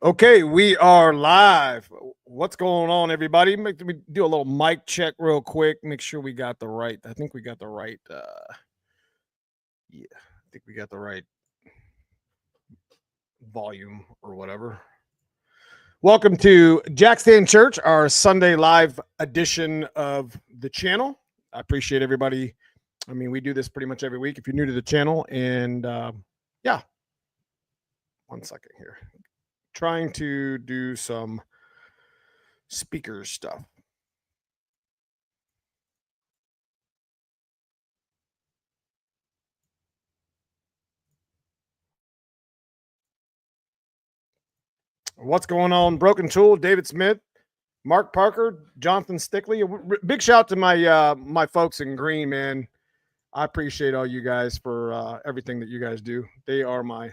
Okay, we are live. What's going on, everybody? Make me do a little mic check real quick. Make sure we got the right. I think we got the right. Yeah, I think we got the right volume or whatever. Welcome to JACKSTAND CHURch, our Sunday live edition of the channel. I appreciate everybody. I mean, we do this pretty much every week. If you're new to the channel, and yeah, 1 second here. Trying to do some speaker stuff. What's going on? Broken Tool, David Smith, Mark Parker, Jonathan Stickley. Big shout to my folks in Green, man. I appreciate all you guys for everything that you guys do. They are my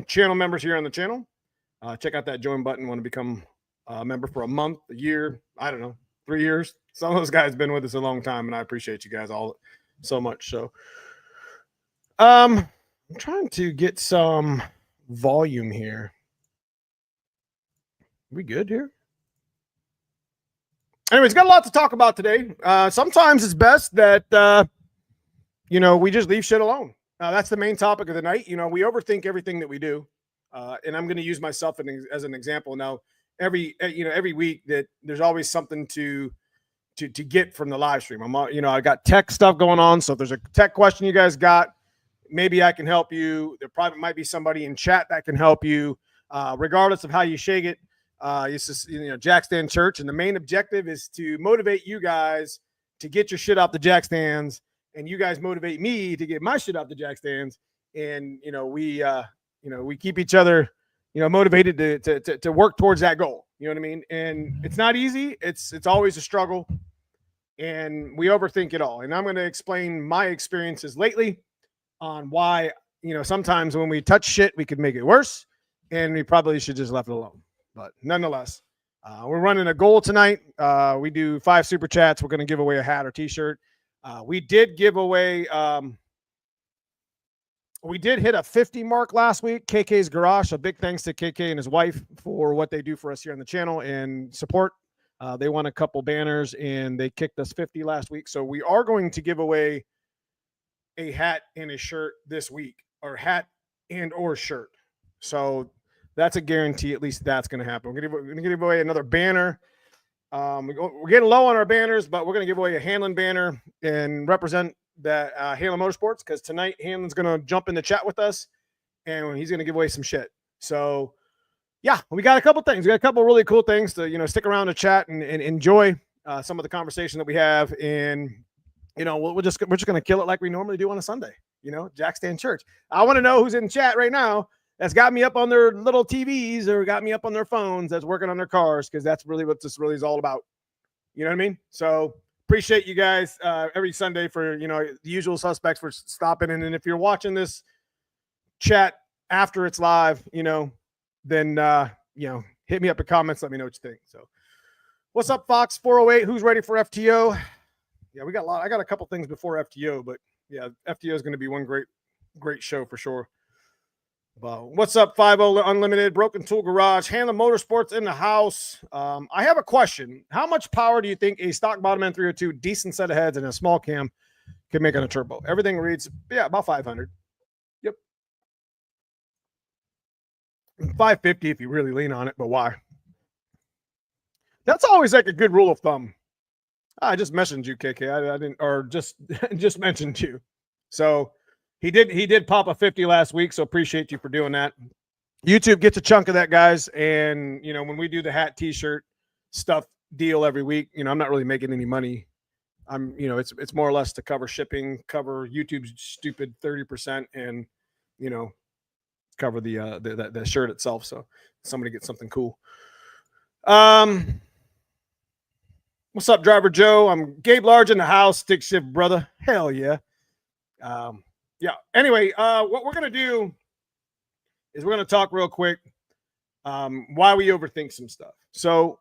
channel members here on the channel. Check out that join button. Want to become a member for a month, a year, I don't know, 3 years. Some of those guys have been with us a long time, and I appreciate you guys all so much. So I'm trying to get some volume here. We good here? Anyways, got a lot to talk about today. Sometimes it's best that we just leave shit alone. That's the main topic of the night. We overthink everything that we do, and I'm going to use myself as an example. Now, every week that there's always something to get from the live stream. I got tech stuff going on, so if there's a tech question you guys got, maybe I can help you. There probably might be somebody in chat that can help you, regardless of how you shake it. It's just, JACKSTAND CHURch, and the main objective is to motivate you guys to get your shit off the jack stands, and you guys motivate me to get my shit off the jack stands, and we keep each other motivated to work towards that goal. You know what I mean? And it's not easy. It's always a struggle, and we overthink it all. And I'm going to explain my experiences lately on why sometimes when we touch shit we could make it worse, and we probably should just left it alone. But nonetheless, we're running a goal tonight. We do 5 super chats. We're going to give away a hat or t-shirt. We did give away. We did hit a 50 mark last week. KK's Garage. A big thanks to KK and his wife for what they do for us here on the channel and support. They won a couple banners and they kicked us 50 last week. So we are going to give away a hat and a shirt this week, or hat and or shirt. So that's a guarantee. At least that's going to happen. We're going to give away another banner. We're getting low on our banners, but we're going to give away a Hanlon banner and represent that Hanlon Motorsports, because tonight Hanlon's going to jump in the chat with us, and he's going to give away some shit. So, yeah, we got a couple things. We got a couple really cool things to stick around to chat and enjoy some of the conversation that we have. And we're just going to kill it like we normally do on a Sunday. JACKSTAND CHURch. I want to know who's in chat right now that's got me up on their little TVs or got me up on their phones, that's working on their cars, because that's really what this really is all about. You know what I mean? So appreciate you guys every Sunday for, the usual suspects for stopping in. And if you're watching this chat after it's live, then, hit me up in comments. Let me know what you think. So what's up, Fox 408? Who's ready for FTO? Yeah, I got a couple things before FTO, but yeah, FTO is going to be one great show for sure. What's up, 50 Unlimited, Broken Tool Garage, Hanlon Motorsports in the house. I have a question. How much power do you think a stock bottom end 302, decent set of heads, and a small cam can make on a turbo? Everything reads, about 500. Yep. 550 if you really lean on it, but why? That's always like a good rule of thumb. I just mentioned you, KK. I didn't, or just mentioned you. So he did pop a 50 last week, so appreciate you for doing that. YouTube gets a chunk of that, guys. And when we do the hat, t-shirt stuff deal every week, I'm not really making any money. I'm, it's more or less to cover shipping, cover YouTube's stupid 30%, and cover the shirt itself. So somebody gets something cool. What's up, Driver Joe? I'm Gabe Large in the house. Stick shift, brother. Hell yeah. Yeah. Anyway, what we're going to do is we're going to talk real quick why we overthink some stuff. So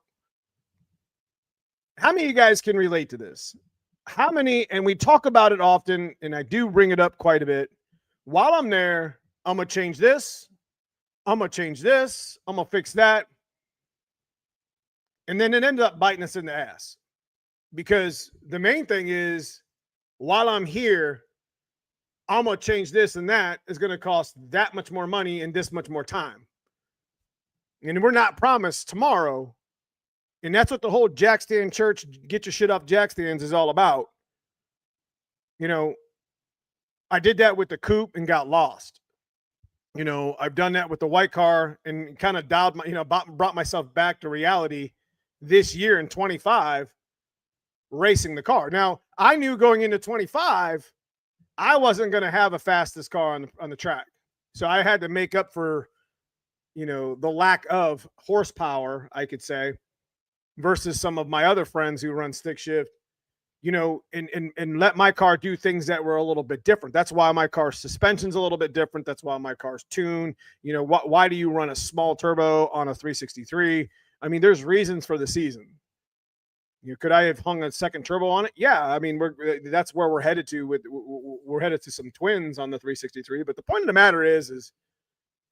how many of you guys can relate to this? How many, and we talk about it often, and I do bring it up quite a bit. While I'm there, I'm going to change this. I'm going to change this. I'm going to fix that. And then it ended up biting us in the ass, because the main thing is, while I'm here, I'm going to change this and that is going to cost that much more money and this much more time. And we're not promised tomorrow. And that's what the whole Jackstand Church, get your shit off jackstands, is all about. You know, I did that with the coupe and got lost. You know, I've done that with the white car and kind of dialed my, brought myself back to reality this year in 25, racing the car. Now, I knew going into 25, I wasn't going to have a fastest car on the track. So I had to make up for, the lack of horsepower, I could say, versus some of my other friends who run stick shift, and let my car do things that were a little bit different. That's why my car's suspension's a little bit different. That's why my car's tuned. Why do you run a small turbo on a 363? I mean, there's reasons for the season. Could I have hung a second turbo on it? Yeah. I mean, that's where we're headed to. We're headed to some twins on the 363. But the point of the matter is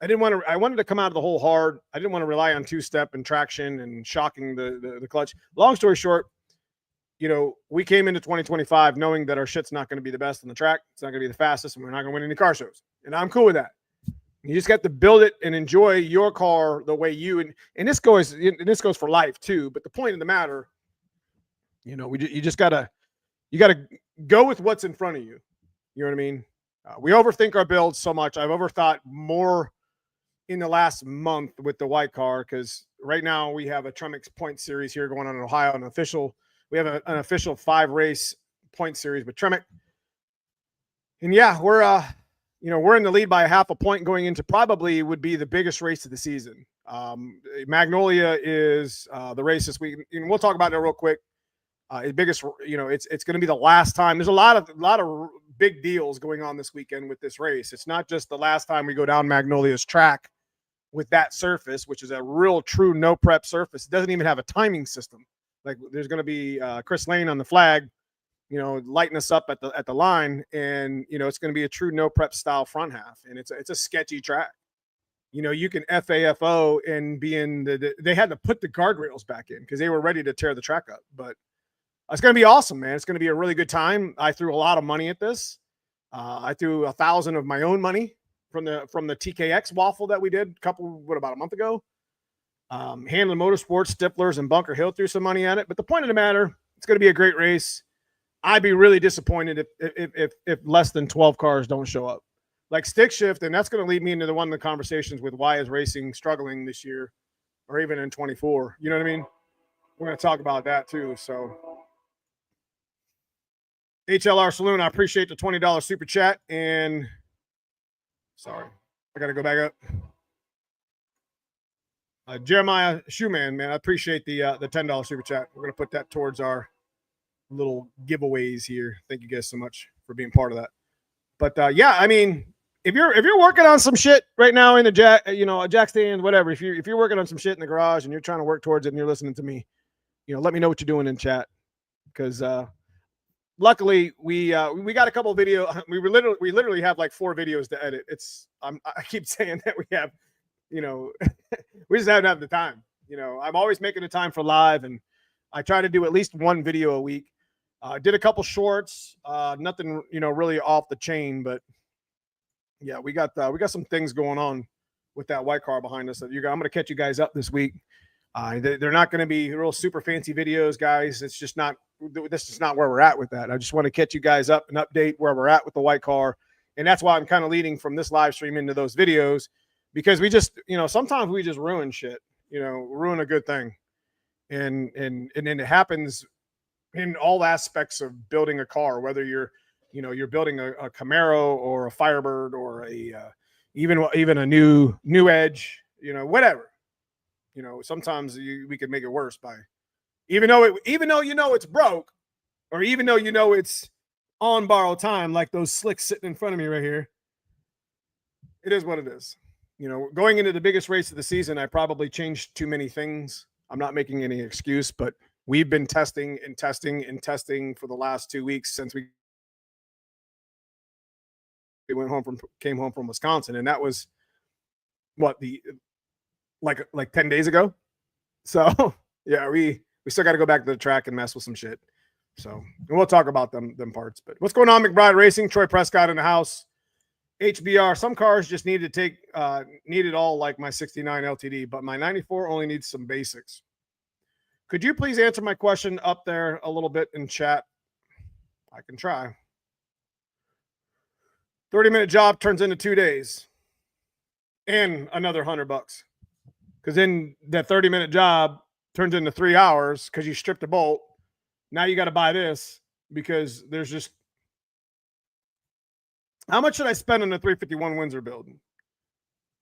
I wanted to come out of the hole hard. I didn't want to rely on two-step and traction and shocking the clutch. Long story short, we came into 2025 knowing that our shit's not going to be the best on the track. It's not going to be the fastest, and we're not going to win any car shows. And I'm cool with that. You just got to build it and enjoy your car the way and this goes for life too. But the point of the matter, you just gotta go with what's in front of you. You know what I mean? We overthink our builds so much. I've overthought more in the last month with the white car, because right now we have a Tremix point series here going on in Ohio, we have an official 5-race point series with Tremec. And yeah, we're in the lead by a half a point going into probably would be the biggest race of the season. Magnolia is the race this week, and we'll talk about it real quick. Biggest, it's going to be the last time. There's a lot of big deals going on this weekend with this race. It's not just the last time we go down Magnolia's track with that surface, which is a real true no prep surface. It doesn't even have a timing system. Like, there's going to be Chris Lane on the flag, lighting us up at the line, and it's going to be a true no prep style front half, and it's a sketchy track. You can FAFO and be in they had to put the guardrails back in because they were ready to tear the track up. But it's going to be awesome, man. It's going to be a really good time. I threw a lot of money at this. I threw $1,000 of my own money from the TKX waffle that we did about a month ago. Handling Motorsports, Stiflers, and Bunker Hill threw some money at it. But the point of the matter, it's going to be a great race. I'd be really disappointed if less than 12 cars don't show up. Like stick shift, and that's going to lead me into one of the conversations with why is racing struggling this year or even in 24. You know what I mean? We're going to talk about that too. So HLR Saloon, I appreciate the $20 super chat. And sorry, I got to go back up. Jeremiah Shoeman, man, I appreciate the $10 super chat. We're going to put that towards our little giveaways here. Thank you guys so much for being part of that. But yeah, I mean, if you're working on some shit right now in the jack stand, whatever, if you're working on some shit in the garage and you're trying to work towards it and you're listening to me, let me know what you're doing in chat, because luckily we got a couple of video. We literally have like 4 videos to edit. I keep saying that we have, we just haven't had the time. I'm always making the time for live, and I try to do at least 1 video a week. Did a couple shorts, nothing, really off the chain, but yeah, we got some things going on with that white car behind us that I'm going to catch you guys up this week. They're not going to be real super fancy videos, guys. This is not where we're at with that. I just want to catch you guys up and update where we're at with the white car. And that's why I'm kind of leading from this live stream into those videos, because we just, sometimes we just ruin shit, ruin a good thing. And then it happens in all aspects of building a car, whether you're building a Camaro or a Firebird or even a new Edge, whatever. Sometimes we could make it worse by even though it's broke, or even though it's on borrowed time, like those slicks sitting in front of me right here. It is what it is. Going into the biggest race of the season, I probably changed too many things. I'm not making any excuse, but we've been testing for the last 2 weeks since we came home from Wisconsin, and that was what, like 10 days ago. So yeah, we still got to go back to the track and mess with some shit. So, and we'll talk about them parts. But what's going on, McBride Racing? Troy Prescott in the house. HBR. Some cars just need to take needed all, like my 69 LTD, but my 94 only needs some basics. Could you please answer my question up there a little bit in chat? I can try. 30-minute job turns into 2 days and another $100, because then that 30-minute job turns into 3 hours because you stripped a bolt. Now you got to buy this because there's just, how much should I spend on a 351 Windsor build?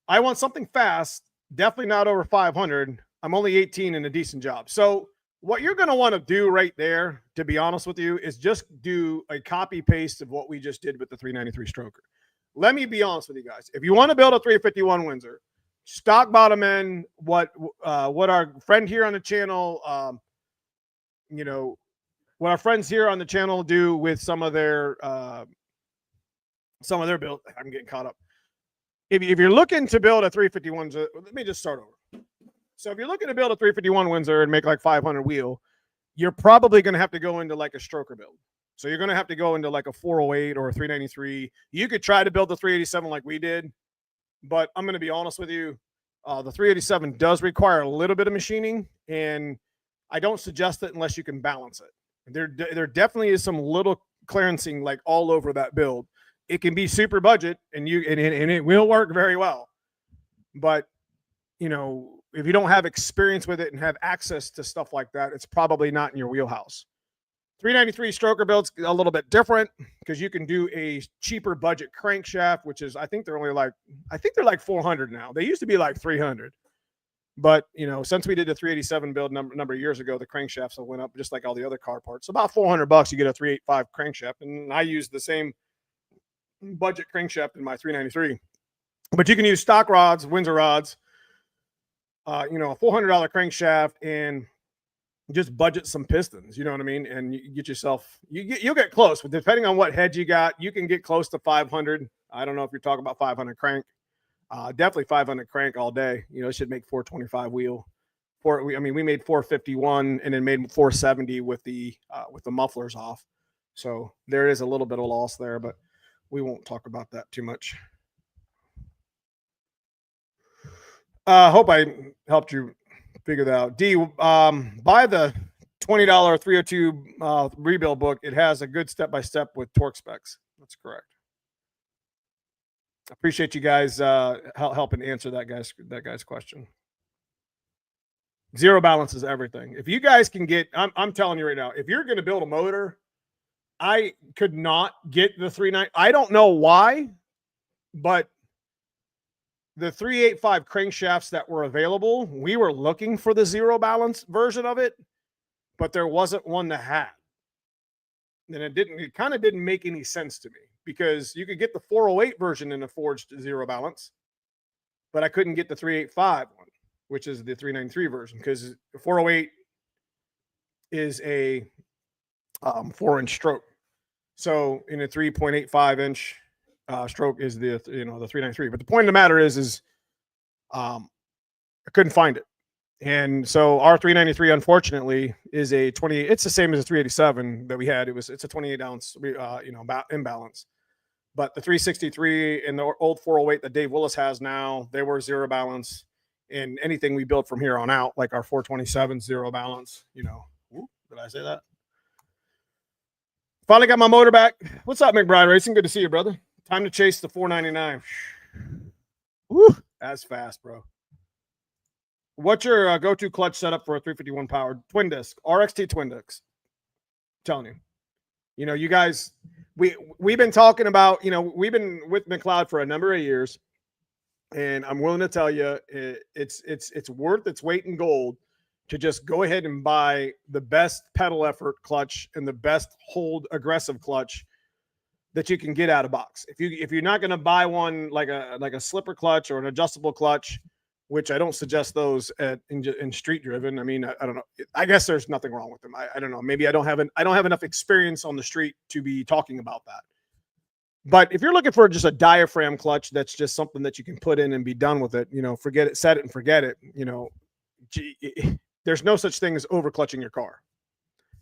I want something fast, definitely not over 500. I'm only 18 in a decent job. So what you're going to want to do right there, to be honest with you, is just do a copy paste of what we just did with the 393 stroker. Let me be honest with you guys. If you want to build a 351 Windsor, stock bottom end, what our friend here on the channel, what our friends here on the channel do with some of their build. I'm getting caught up. If you're looking to build a 351, let me just start over. So if you're looking to build a 351 Windsor and make like 500 wheel, you're probably going to have to go into like a stroker build. So you're going to have to go into like a 408 or a 393. You could try to build the 387 like we did, but I'm going to be honest with you. The 387 does require a little bit of machining, and I don't suggest it unless you can balance it. There definitely is some little clearancing like all over that build. It can be super budget and it will work very well. But, if you don't have experience with it and have access to stuff like that, it's probably not in your wheelhouse. 393 stroker build's a little bit different because you can do a cheaper budget crankshaft, which is, I think they're like 400 now. They used to be like 300. But, since we did the 387 build number of years ago, the crankshafts have went up just like all the other car parts. So about $400, you get a 385 crankshaft. And I use the same budget crankshaft in my 393. But you can use stock rods, Windsor rods, a $400 crankshaft, and just budget some pistons, you know what I mean? And you get yourself, you'll get close. But depending on what head you got, you can get close to 500. I don't know if you're talking about 500 crank. Definitely 500 crank all day. It should make 425 wheel. We made 451 and then made 470 with the mufflers off. So there is a little bit of loss there, but we won't talk about that too much. Hope I helped you figure that out. D, buy the $20 302 rebuild book. It has a good step-by-step with torque specs. That's correct. Appreciate you guys helping answer that guy's question. Zero balance is everything. If you guys can get, I'm telling you right now, if you're going to build a motor, I could not get the 390. I don't know why, but the 385 crankshafts that were available, we were looking for the zero balance version of it, but there wasn't one to have. And it kind of didn't make any sense to me, because you could get the 408 version in a forged zero balance, but I couldn't get the 385 one, which is the 393 version, because the 408 is a 4-inch stroke. So in a 3.85-inch stroke is the 393. But the point of the matter is I couldn't find it. And so our 393, unfortunately, is a 20. It's the same as the 387 that we had. It's a 28-ounce imbalance. But the 363 and the old 408 that Dave Willis has now, they were zero balance. And anything we built from here on out, like our 427 zero balance, did I say that? Finally got my motor back. What's up, McBride Racing? Good to see you, brother. Time to chase the 499. Woo, that's fast, bro. What's your go-to clutch setup for a 351 powered twin disc, RXT twin discs? I'm telling you, you guys, we've been talking about, we've been with McLeod for a number of years, and I'm willing to tell you, it's worth its weight in gold to just go ahead and buy the best pedal effort clutch and the best hold aggressive clutch that you can get out of box. If you're not going to buy one like a slipper clutch or an adjustable clutch, which I don't suggest those in street driven. I mean, I don't know. I guess there's nothing wrong with them. I don't know. Maybe I don't have enough experience on the street to be talking about that. But if you're looking for just a diaphragm clutch, that's just something that you can put in and be done with it. Forget it, set it and forget it. There's no such thing as over clutching your car.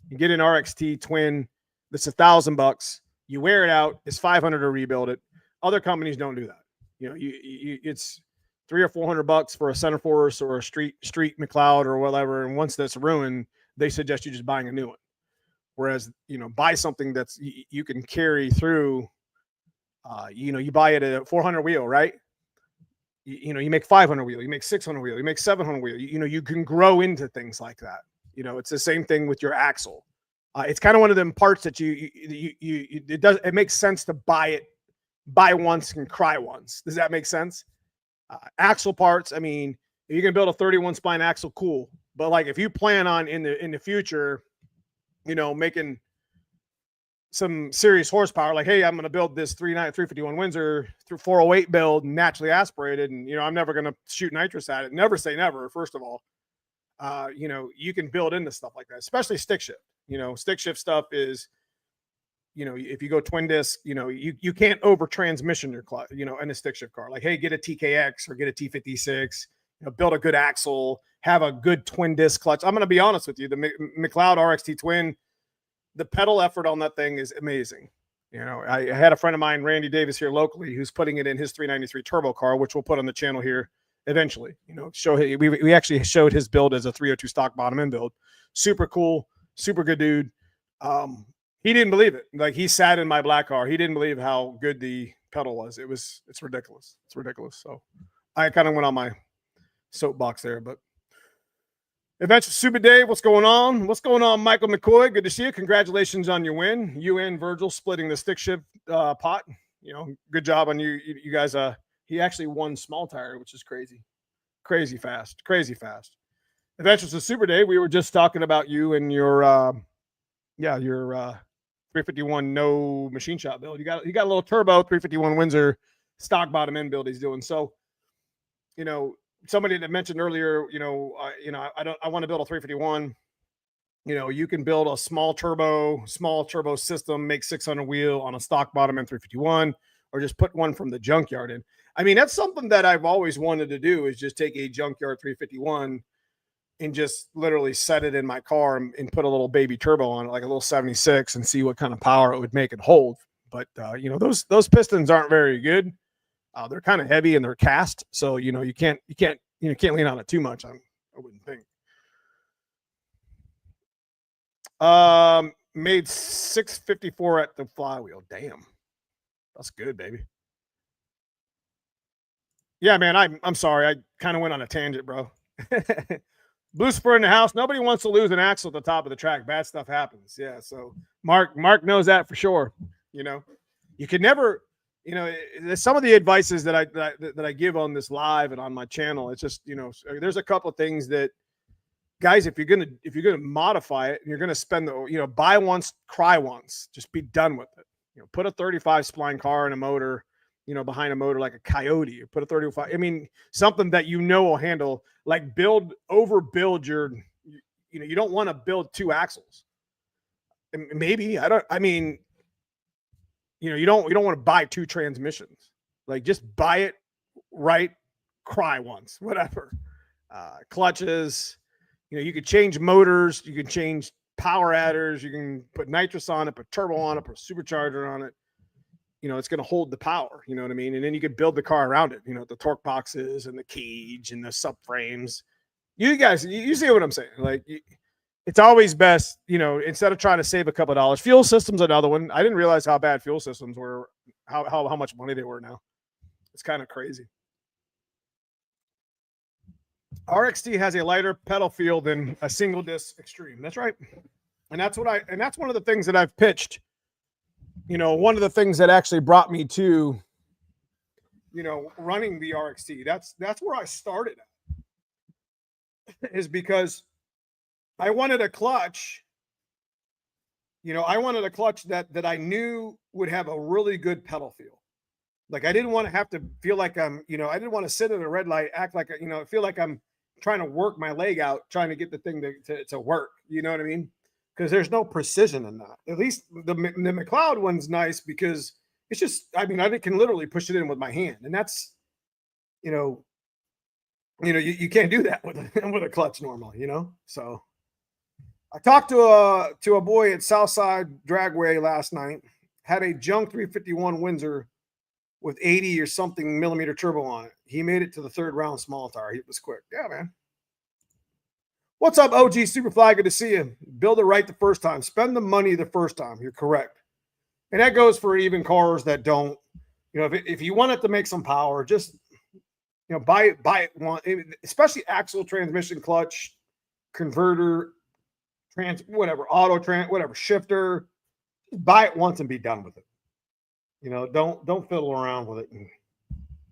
You get an RXT twin that's $1,000. You wear it out, it's $500 to rebuild it. Other companies don't do that. It's $300 or $400 for a center force or a street McLeod or whatever. And once that's ruined, they suggest you just buying a new one. Whereas, buy something that's you can carry through. You buy it at a 400 wheel, right? You make 500 wheel, you make 600 wheel, you make 700 wheel. You can grow into things like that. It's the same thing with your axle. It's kind of one of them parts that it makes sense to buy once and cry once. Does that make sense? Axle parts. I mean, if you can build a 31 spline axle, cool. But like, if you plan on in the future, making some serious horsepower, like, hey, I'm going to build this 351 Windsor through 408 build, naturally aspirated, and I'm never going to shoot nitrous at it. Never say never. First of all, you can build into stuff like that, especially stick shift. Stick shift stuff is, if you go twin disc, you can't over transmission your clutch, in a stick shift car. Like, hey, get a TKX or get a T56, build a good axle, have a good twin disc clutch. I'm going to be honest with you. The McLeod RXT twin, the pedal effort on that thing is amazing. I had a friend of mine, Randy Davis, here locally, who's putting it in his 393 turbo car, which we'll put on the channel here eventually. We actually showed his build as a 302 stock bottom end build. Super cool, super good dude. He didn't believe it. Like, he sat in my black car. He didn't believe how good the pedal was. It's ridiculous. It's ridiculous. So I kind of went on my soapbox there, but Adventure Super Dave, what's going on? What's going on, Michael McCoy? Good to see you. Congratulations on your win. You and Virgil splitting the stick shift pot. Good job on you guys. He actually won small tire, which is crazy. Crazy fast. Adventures of Super Dave, we were just talking about you and your 351 no machine shop build. You got a little turbo 351 Windsor stock bottom end build he's doing. So, somebody that mentioned earlier, I want to build a 351. You can build a small turbo system, make 600 wheel on a stock bottom end 351, or just put one from the junkyard in. I mean, that's something that I've always wanted to do, is just take a junkyard 351 and just literally set it in my car and put a little baby turbo on it, like a little 76, and see what kind of power it would make it hold. But those pistons aren't very good. They're kind of heavy and they're cast, so you can't lean on it too much. I wouldn't think. Made 654 at the flywheel. Damn, that's good, baby. Yeah, man. I'm sorry. I kind of went on a tangent, bro. Blue Spur in the house. Nobody wants to lose an axle at the top of the track. Bad stuff happens. Yeah. So Mark knows that for sure. You can never. Some of the advices that I give on this live and on my channel, it's just, there's a couple of things that, guys, if you're gonna modify it and you're gonna spend buy once, cry once, just be done with it. Put a 35 spline car in a motor, behind a motor like a Coyote, or put a 35. I mean, something that will handle. Like, overbuild your. You don't want to build two axles. Maybe you don't want to buy two transmissions. Like, just buy it right, cry once, whatever. Clutches, you could change motors, you can change power adders, you can put nitrous on it, put turbo on it, put a supercharger on it. It's going to hold the power, you know what I mean? And then you could build the car around it, the torque boxes and the cage and the subframes. You guys, you see what I'm saying? Like, it's always best, instead of trying to save a couple of dollars. Fuel systems, another one. I didn't realize how bad fuel systems were, how much money they were now. It's kind of crazy. RXT has a lighter pedal feel than a single disc Extreme. That's right. And that's one of the things that I've pitched. One of the things that actually brought me to, running the RXT. That's where I started at, is because I wanted a clutch. I wanted a clutch that I knew would have a really good pedal feel. Like, I didn't want to have to feel like I didn't want to sit at a red light, act like, feel like I'm trying to work my leg out, trying to get the thing to work. You know what I mean? Because there's no precision in that. At least the McLeod one's nice because It's just, I mean, I can literally push it in with my hand, and that's, you can't do that with a clutch normally, So I talked to a boy at Southside Dragway last night. Had a junk 351 Windsor with 80 or something millimeter turbo on it. He made it to the third round small tire. He was quick. Yeah, man. What's up, OG Superfly? Good to see you. Build it right the first time. Spend the money the first time. You're correct. And that goes for even cars that don't, if you want it to make some power, just, buy it one, especially axle, transmission, clutch, converter, whatever, whatever, shifter. Just buy it once and be done with it. Don't fiddle around with it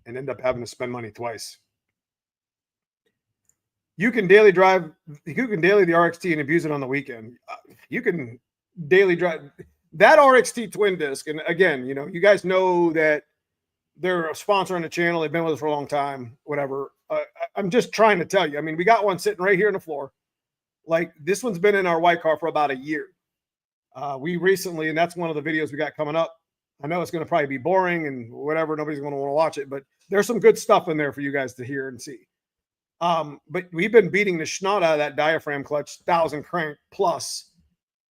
and end up having to spend money twice. You can daily the RXT and abuse it on the weekend. You can daily drive that RXT twin disc. And again, you guys know that they're a sponsor on the channel. They've been with us for a long time, whatever. I'm just trying to tell you. I mean, we got one sitting right here on the floor. Like, this one's been in our white car for about a year. We recently, and that's one of the videos we got coming up. I know it's going to probably be boring and whatever. Nobody's going to want to watch it, but there's some good stuff in there for you guys to hear and see. But we've been beating the schnout out of that diaphragm clutch, 1,000 crank plus.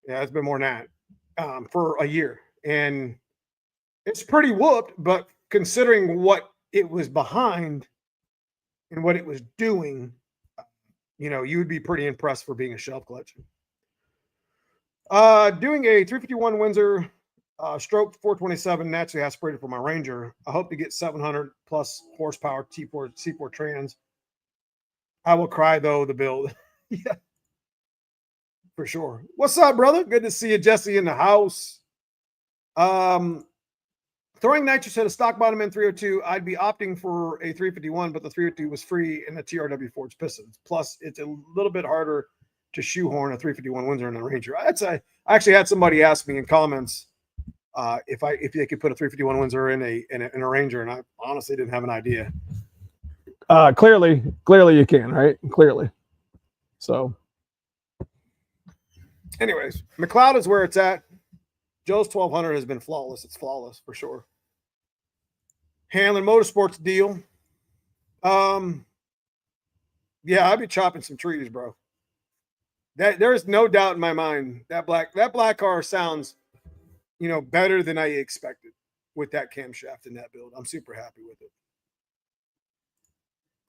Yeah, it's been more than that for a year. And it's pretty whooped, but considering what it was behind and what it was doing, you would be pretty impressed for being a shelf clutch. Doing a 351 Windsor stroke 427 naturally aspirated for my Ranger. I hope to get 700 plus horsepower C4 trans. I will cry though, the build. Yeah, for sure. What's up, brother? Good to see you, Jesse, in the house. Throwing nitrous at a stock bottom in 302, I'd be opting for a 351, but the 302 was free in the TRW forged pistons. Plus, it's a little bit harder to shoehorn a 351 Windsor in a Ranger. I actually had somebody ask me in comments if they could put a 351 Windsor in a Ranger, and I honestly didn't have an idea. Clearly you can, right? Clearly. So, anyways, McLeod is where it's at. Joe's 1200 has been flawless. It's flawless for sure. Handling Motorsports deal. Yeah, I'd be chopping some trees, bro. There is no doubt in my mind that black car sounds, better than I expected with that camshaft in that build. I'm super happy with it.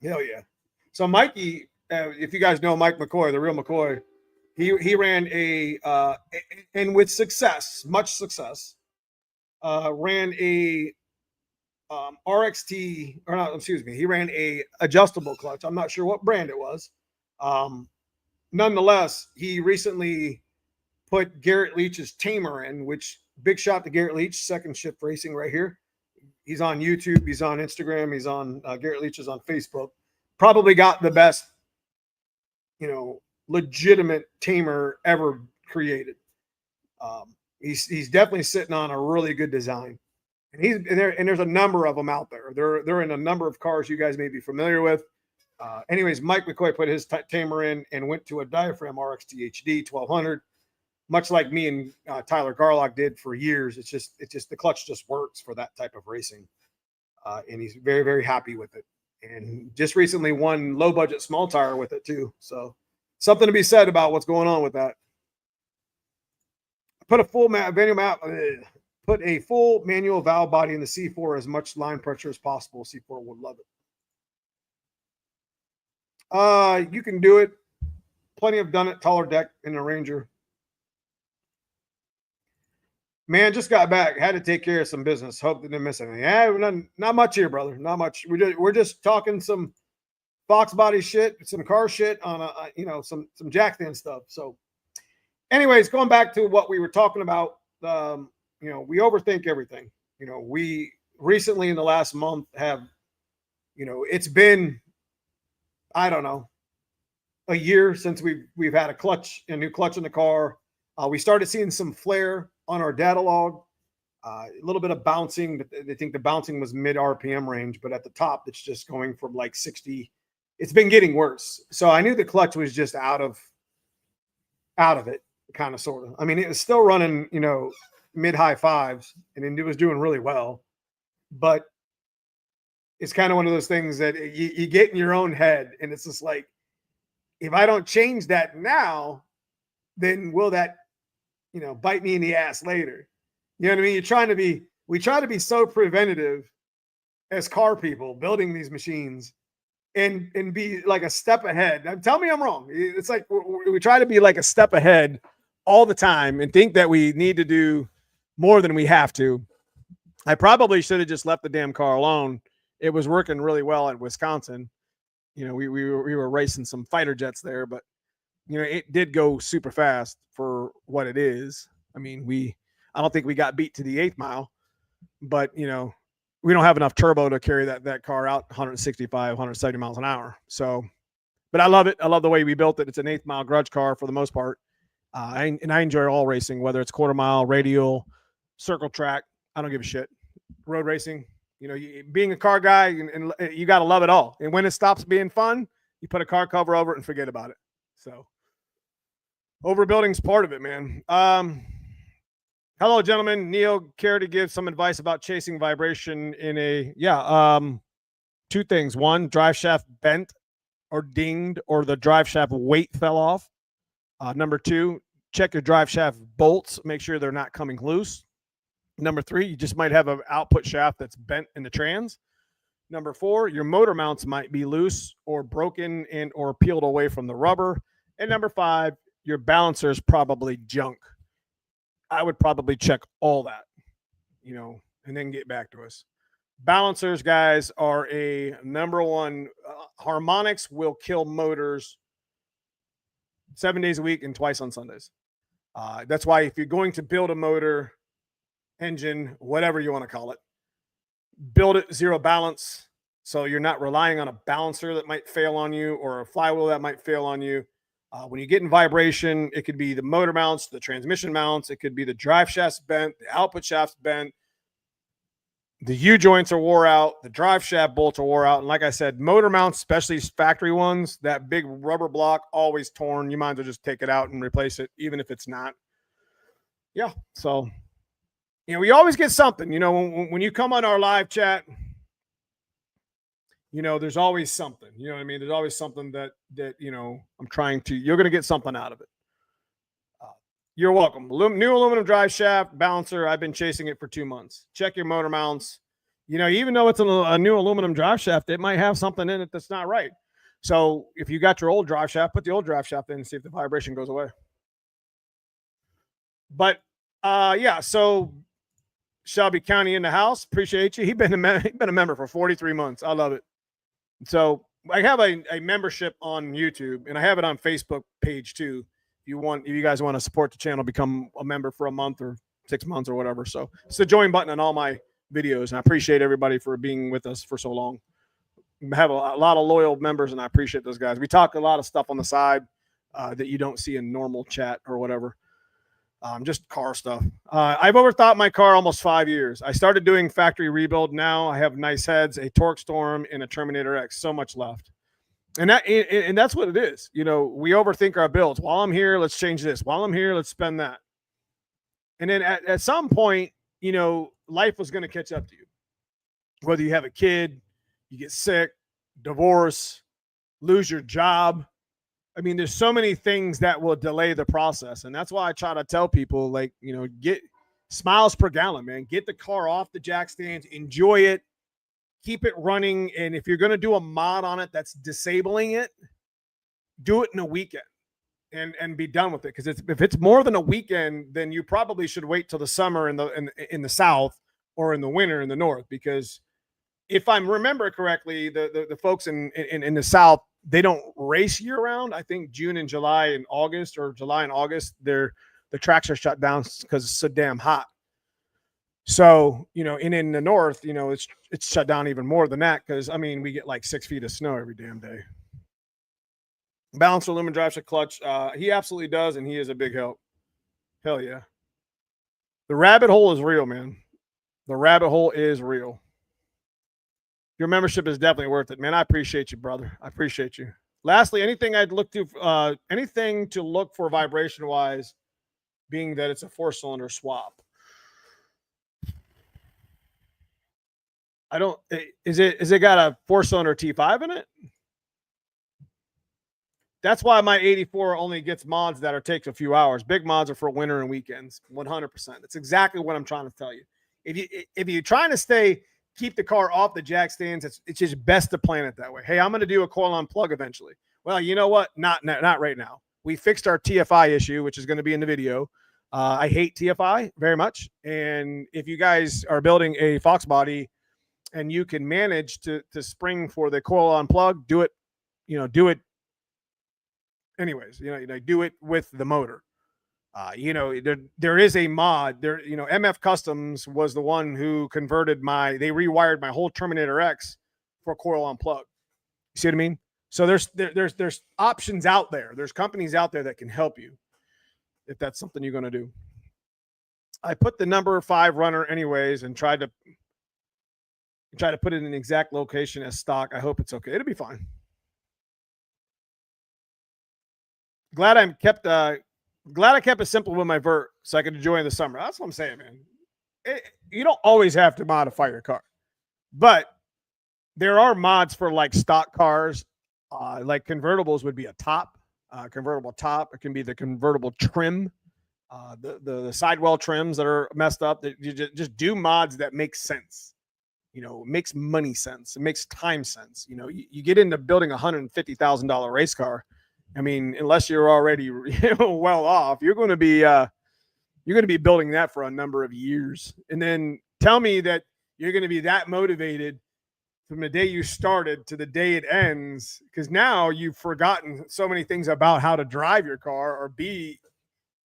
Hell yeah. So Mikey, if you guys know Mike McCoy, the real McCoy, he ran and with success, much success, ran a RXT, or not, excuse me, he ran a adjustable clutch. I'm not sure what brand it was. Nonetheless, he recently put Garrett Leach's Tamer in, which big shot to Garrett Leach, Second Shift Racing right here. He's on YouTube. He's on Instagram. He's on Garrett Leach is on Facebook. Probably got the best, legitimate Tamer ever created. He's definitely sitting on a really good design, and there's a number of them out there. They're in a number of cars you guys may be familiar with. Anyways, Mike McCoy put his Tamer in and went to a diaphragm RXT HD 1200, much like me and Tyler Garlock did for years. It's just the clutch just works for that type of racing, and he's very, very happy with it. And just recently won low budget small tire with it too. So something to be said about what's going on with that. Put a full put a full manual valve body in the C4, as much line pressure as possible. C4 would love it. You can do it. Plenty have done it. Taller deck in the Ranger. Man, just got back. Had to take care of some business. Hope they didn't miss anything. Yeah, not much here, brother. Not much. We're just talking some foxbody shit, some car shit on some jackstand stuff. So, anyways, going back to what we were talking about, we overthink everything. We recently in the last month have, it's been, I don't know, a year since we've had a new clutch in the car. We started seeing some flare on our data log, a little bit of bouncing, but they think the bouncing was mid RPM range, but at the top, it's just going from like 60. It's been getting worse. So I knew the clutch was just out of it, kind of, sort of. I mean, it was still running, mid-high fives, and it was doing really well. But it's kind of one of those things that you get in your own head, and it's just like, if I don't change that now, then will that, bite me in the ass later? You know what I mean? We try to be so preventative as car people building these machines and be like a step ahead. Now, tell me I'm wrong. It's like we try to be like a step ahead all the time and think that we need to do more than we have to. I probably should have just left the damn car alone. It was working really well at Wisconsin. We were racing some fighter jets there, but it did go super fast for what it is. I mean, I don't think we got beat to the 8th mile, but we don't have enough turbo to carry that car out 165, 170 miles an hour. So, but I love it. I love the way we built it. It's an 8th mile grudge car for the most part. And I enjoy all racing, whether it's quarter mile, radial, circle track. I don't give a shit. Road racing, being a car guy, and you got to love it all. And when it stops being fun, you put a car cover over it and forget about it. So overbuilding's part of it, man. Hello, gentlemen. Neo, care to give some advice about chasing vibration in two things. One, drive shaft bent or dinged, or the drive shaft weight fell off. Number two, check your drive shaft bolts. Make sure they're not coming loose. Number three, you just might have an output shaft that's bent in the trans. Number four, your motor mounts might be loose or broken and or peeled away from the rubber. And number five, your balancer is probably junk. I would probably check all that, and then get back to us. Balancers, guys, are a number one. Harmonics will kill motors 7 days a week and twice on Sundays. That's why if you're going to build a motor, engine, whatever you want to call it, build it zero balance. So you're not relying on a balancer that might fail on you or a flywheel that might fail on you. When you get in vibration, it could be the motor mounts, the transmission mounts. It could be the drive shaft's bent, the output shaft's bent. The U-joints are wore out. The drive shaft bolts are wore out. And like I said, motor mounts, especially factory ones, that big rubber block, always torn. You might as well just take it out and replace it, even if it's not. Yeah, so... we always get something, when you come on our live chat, there's always something, you know what I mean? There's always something that you're going to get something out of it. You're welcome. New aluminum drive shaft balancer. I've been chasing it for 2 months. Check your motor mounts. Even though it's a new aluminum drive shaft, it might have something in it that's not right. So if you got your old drive shaft, put the old drive shaft in and see if the vibration goes away. But so Shelby County in the house. Appreciate you. He's been a member for 43 months. I love it. So I have a membership on YouTube, and I have it on Facebook page too. If you guys want to support the channel, become a member for a month or 6 months or whatever. So it's the join button on all my videos. And I appreciate everybody for being with us for so long. I have a lot of loyal members, and I appreciate those guys. We talk a lot of stuff on the side that you don't see in normal chat or whatever. Just car stuff. I've overthought my car almost 5 years. I started doing factory rebuild. Now I have nice heads, a Torque Storm, and a Terminator X. So much left. And that's what it is. We overthink our builds. While I'm here, let's change this. While I'm here, let's spend that. And then at some point, life was going to catch up to you. Whether you have a kid, you get sick, divorce, lose your job. I mean, there's so many things that will delay the process. And that's why I try to tell people, get smiles per gallon, man. Get the car off the jack stands, enjoy it, keep it running. And if you're going to do a mod on it that's disabling it, do it in a weekend and be done with it. Because if it's more than a weekend, then you probably should wait till the summer in the South or in the winter in the North. Because if I remember correctly, the folks in the South, they don't race year round. I think June and July and August, or July and August, the tracks are shut down because it's so damn hot. So, and in the North, it's shut down even more than that. Cause we get like 6 feet of snow every damn day. Balancer aluminum drive shaft clutch. He absolutely does. And he is a big help. Hell yeah. The rabbit hole is real, man. The rabbit hole is real. Your membership is definitely worth it, man. I appreciate you, brother. I appreciate you. Lastly, anything to look for vibration wise, being that it's a 4-cylinder swap. I don't, is it got a 4-cylinder T5 in it? That's why my 84 only gets mods that takes a few hours. Big mods are for winter and weekends, 100%. That's exactly what I'm trying to tell you. If you're trying to keep the car off the jack stands, it's just best to plan it that way. Hey, I'm going to do a coil on plug eventually. Well, you know what? Not right now. We fixed our TFI issue, which is going to be in the video. I hate TFI very much. And if you guys are building a foxbody and you can manage to spring for the coil on plug, do it. Do it anyways. Do it with the motor. There is a mod there. MF Customs was the one who converted they rewired my whole Terminator X for coil on plug. You see what I mean? So there's options out there. There's companies out there that can help you if that's something you're going to do. I put the number 5 runner anyways and tried to put it in the exact location as stock. I hope it's okay. It'll be fine. Glad I kept it simple with my vert so I could enjoy in the summer. That's what I'm saying, man. You don't always have to modify your car, but there are mods for like stock cars. Like convertibles would be a convertible top. It can be the convertible trim, the sidewell trims that are messed up. That you just do mods that make sense. It makes money sense. It makes time sense. You get into building $150,000 race car. I mean, unless you're already well off, you're going to be building that for a number of years. And then tell me that you're going to be that motivated from the day you started to the day it ends, because now you've forgotten so many things about how to drive your car or be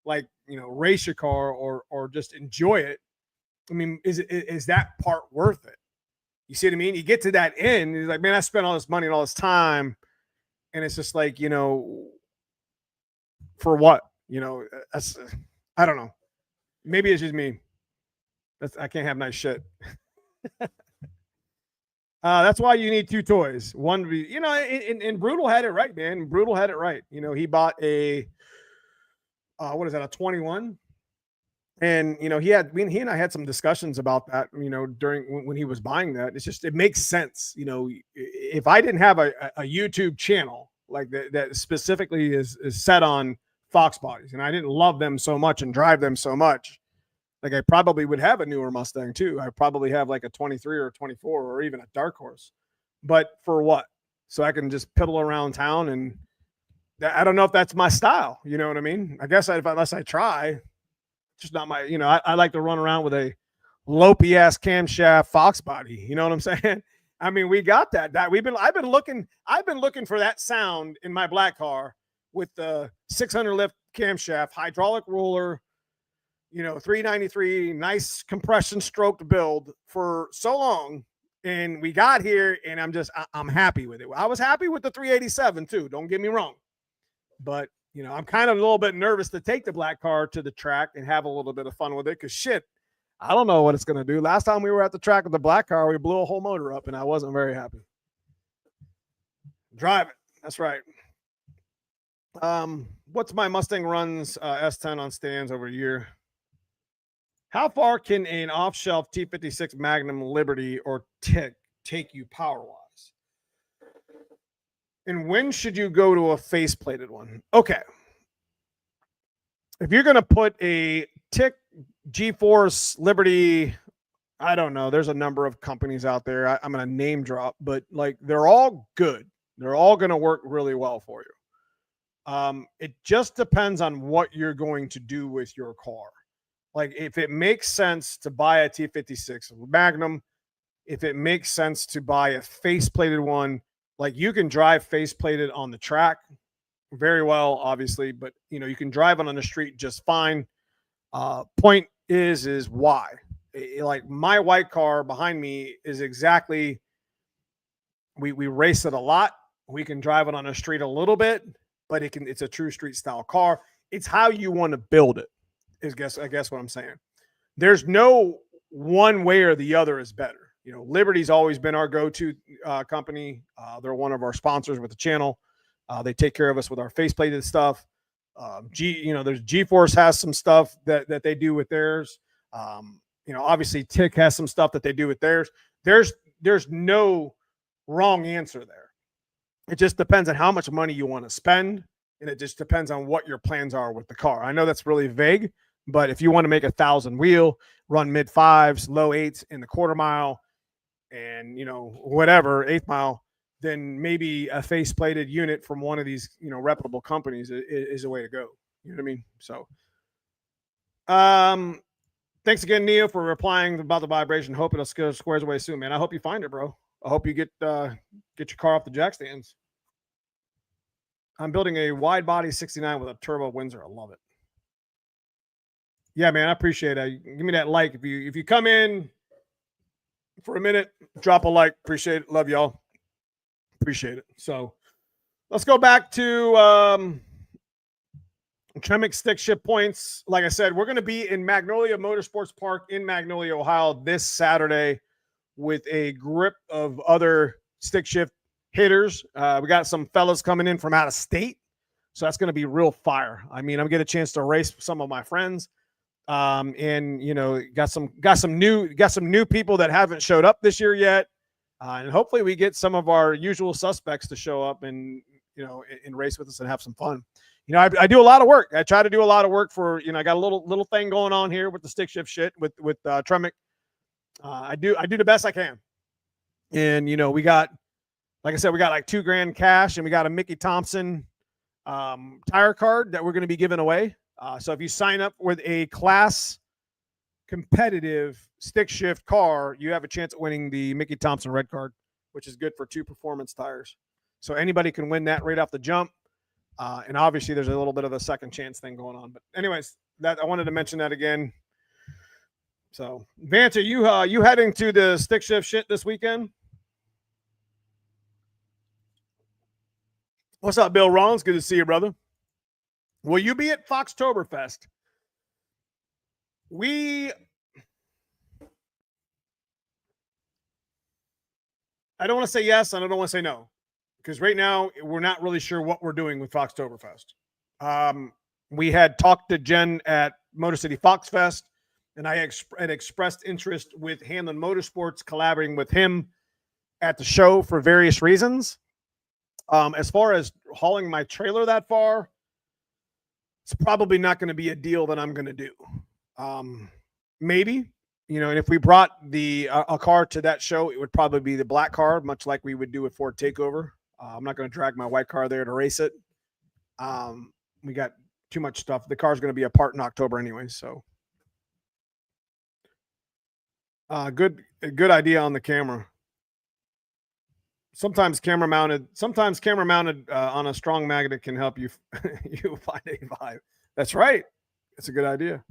like, race your car or just enjoy it. I mean, is that part worth it? You see what I mean? You get to that end, you're like, man, I spent all this money and all this time. And it's just like, for what? I don't know. Maybe it's just me. I can't have nice shit. That's why you need 2 toys. One, and Brutal had it right, man. Brutal had it right. He bought a, what is that, a 21? And, he and I had some discussions about that, during when he was buying that. It's just, it makes sense. If I didn't have a YouTube channel like that specifically is set on fox bodies, and I didn't love them so much and drive them so much, like I probably would have a newer Mustang too. I probably have like a 23 or a 24 or even a dark horse, but for what? So I can just piddle around town, and I don't know if that's my style. You know what I mean? I guess unless I try, just not my, I like to run around with a lopey ass camshaft fox body. You know what I'm saying? I mean, we got that. I've been looking for that sound in my black car with the 600 lift camshaft, hydraulic roller, 393, nice compression stroked build for so long. And we got here, and I'm happy with it. I was happy with the 387 too. Don't get me wrong. But, I'm kind of a little bit nervous to take the black car to the track and have a little bit of fun with it. Cause shit, I don't know what it's going to do. Last time we were at the track with the black car, we blew a whole motor up and I wasn't very happy. Drive it. That's right. What's my Mustang runs S10 on stands over a year? How far can an off-shelf T56 Magnum, Liberty, or Tick take you power-wise? And when should you go to a face-plated one? Okay. If you're going to put a Tick, G-Force, Liberty, I don't know. There's a number of companies out there. I'm going to name drop, but like they're all good. They're all going to work really well for you. It just depends on what you're going to do with your car. Like if it makes sense to buy a T56 Magnum, if it makes sense to buy a face-plated one, like you can drive face-plated on the track very well, obviously, but you can drive it on the street just fine. Point is why? Like my white car behind me is exactly, we race it a lot. We can drive it on the street a little bit, but it's a true street style car. It's how you want to build it. I guess what I'm saying. There's no one way or the other is better. Liberty's always been our go-to company. They're one of our sponsors with the channel. They take care of us with our faceplated stuff. There's G-Force has some stuff that they do with theirs. Obviously Tick has some stuff that they do with theirs. there's no wrong answer there. It just depends on how much money you want to spend, and it just depends on what your plans are with the car. I know that's really vague, but if you want to make 1,000 wheel, run mid fives, low eights in the quarter mile, and whatever 8th mile, then maybe a face-plated unit from one of these reputable companies is a way to go. You know what I mean? So, thanks again, Neo, for replying about the vibration. Hope it'll squares away soon, man. I hope you find it, bro. I hope you get your car off the jack stands. I'm building a wide body 69 with a turbo Windsor. I love it. Yeah, man, I appreciate it. Give me that like. If you come in for a minute, drop a like. Appreciate it. Love y'all. Appreciate it. So let's go back to Tremec stick shift points. Like I said, we're going to be in Magnolia Motorsports Park in Magnolia, Ohio this Saturday with a grip of other stick shift hitters. We got some fellas coming in from out of state, so that's going to be real fire. I mean, I'm getting a chance to race with some of my friends, and got some new people that haven't showed up this year yet, and hopefully we get some of our usual suspects to show up and and race with us and have some fun. I do a lot of work. I try to do a lot of work for I got a little thing going on here with the stick shift shit with Tremec. I do the best I can, and we got, like I said, we got like $2,000 cash, and we got a Mickey Thompson tire card that we're going to be giving away. So if you sign up with a class competitive stick shift car, you have a chance at winning the Mickey Thompson red card, which is good for 2 performance tires. So anybody can win that right off the jump. And obviously there's a little bit of a second chance thing going on. But anyways, that I wanted to mention that again. So Vance, are you heading to the stick shift shit this weekend? What's up, Bill Rollins? Good to see you, brother. Will you be at Foxtoberfest? I don't want to say yes, and I don't want to say no, because right now we're not really sure what we're doing with Foxtoberfest. We had talked to Jen at Motor City Fox Fest, and I had expressed interest with Hanlon Motorsports collaborating with him at the show for various reasons. As far as hauling my trailer that far, it's probably not going to be a deal that I'm going to do. Maybe, and if we brought a car to that show, it would probably be the black car, much like we would do with Ford Takeover. I'm not going to drag my white car there to race it. We got too much stuff. The car's going to be apart in October anyway, so. Good idea on the camera. Sometimes camera mounted on a strong magnet can help you you find a vibe. That's right. It's a good idea.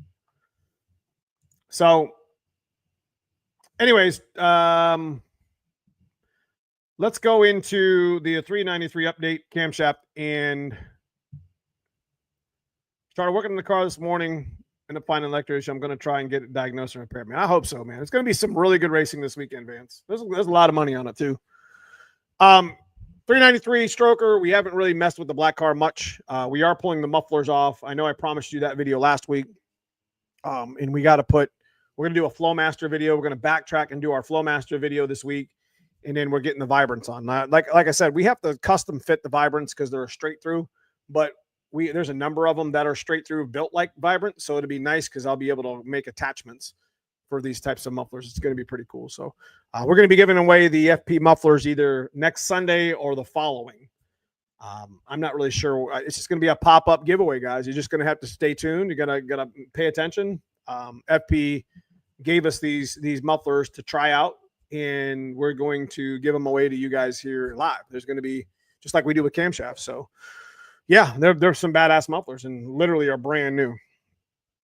So anyways, let's go into the 393 update camshaft, and started working on the car this morning. End up finding an electrician. I'm going to try and get it diagnosed and repaired, man. I hope so, man. It's going to be some really good racing this weekend, Vance. There's a lot of money on it too. 393 stroker. We haven't really messed with the black car much. We are pulling the mufflers off. I know I promised you that video last week. And we're going to do a Flowmaster video. We're going to backtrack and do our Flowmaster video this week. And then we're getting the vibrants on. Like I said, we have to custom fit the vibrants because they're a straight through, but there's a number of them that are straight through built like vibrant. So it'll be nice because I'll be able to make attachments for these types of mufflers. It's going to be pretty cool. So we're going to be giving away the FP mufflers either next Sunday or the following. I'm not really sure. It's just going to be a pop-up giveaway, guys. You're just going to have to stay tuned. You gotta pay attention. FP gave us these mufflers to try out, and we're going to give them away to you guys here live. There's going to be just like we do with camshafts. So yeah, there's some badass mufflers and literally are brand new.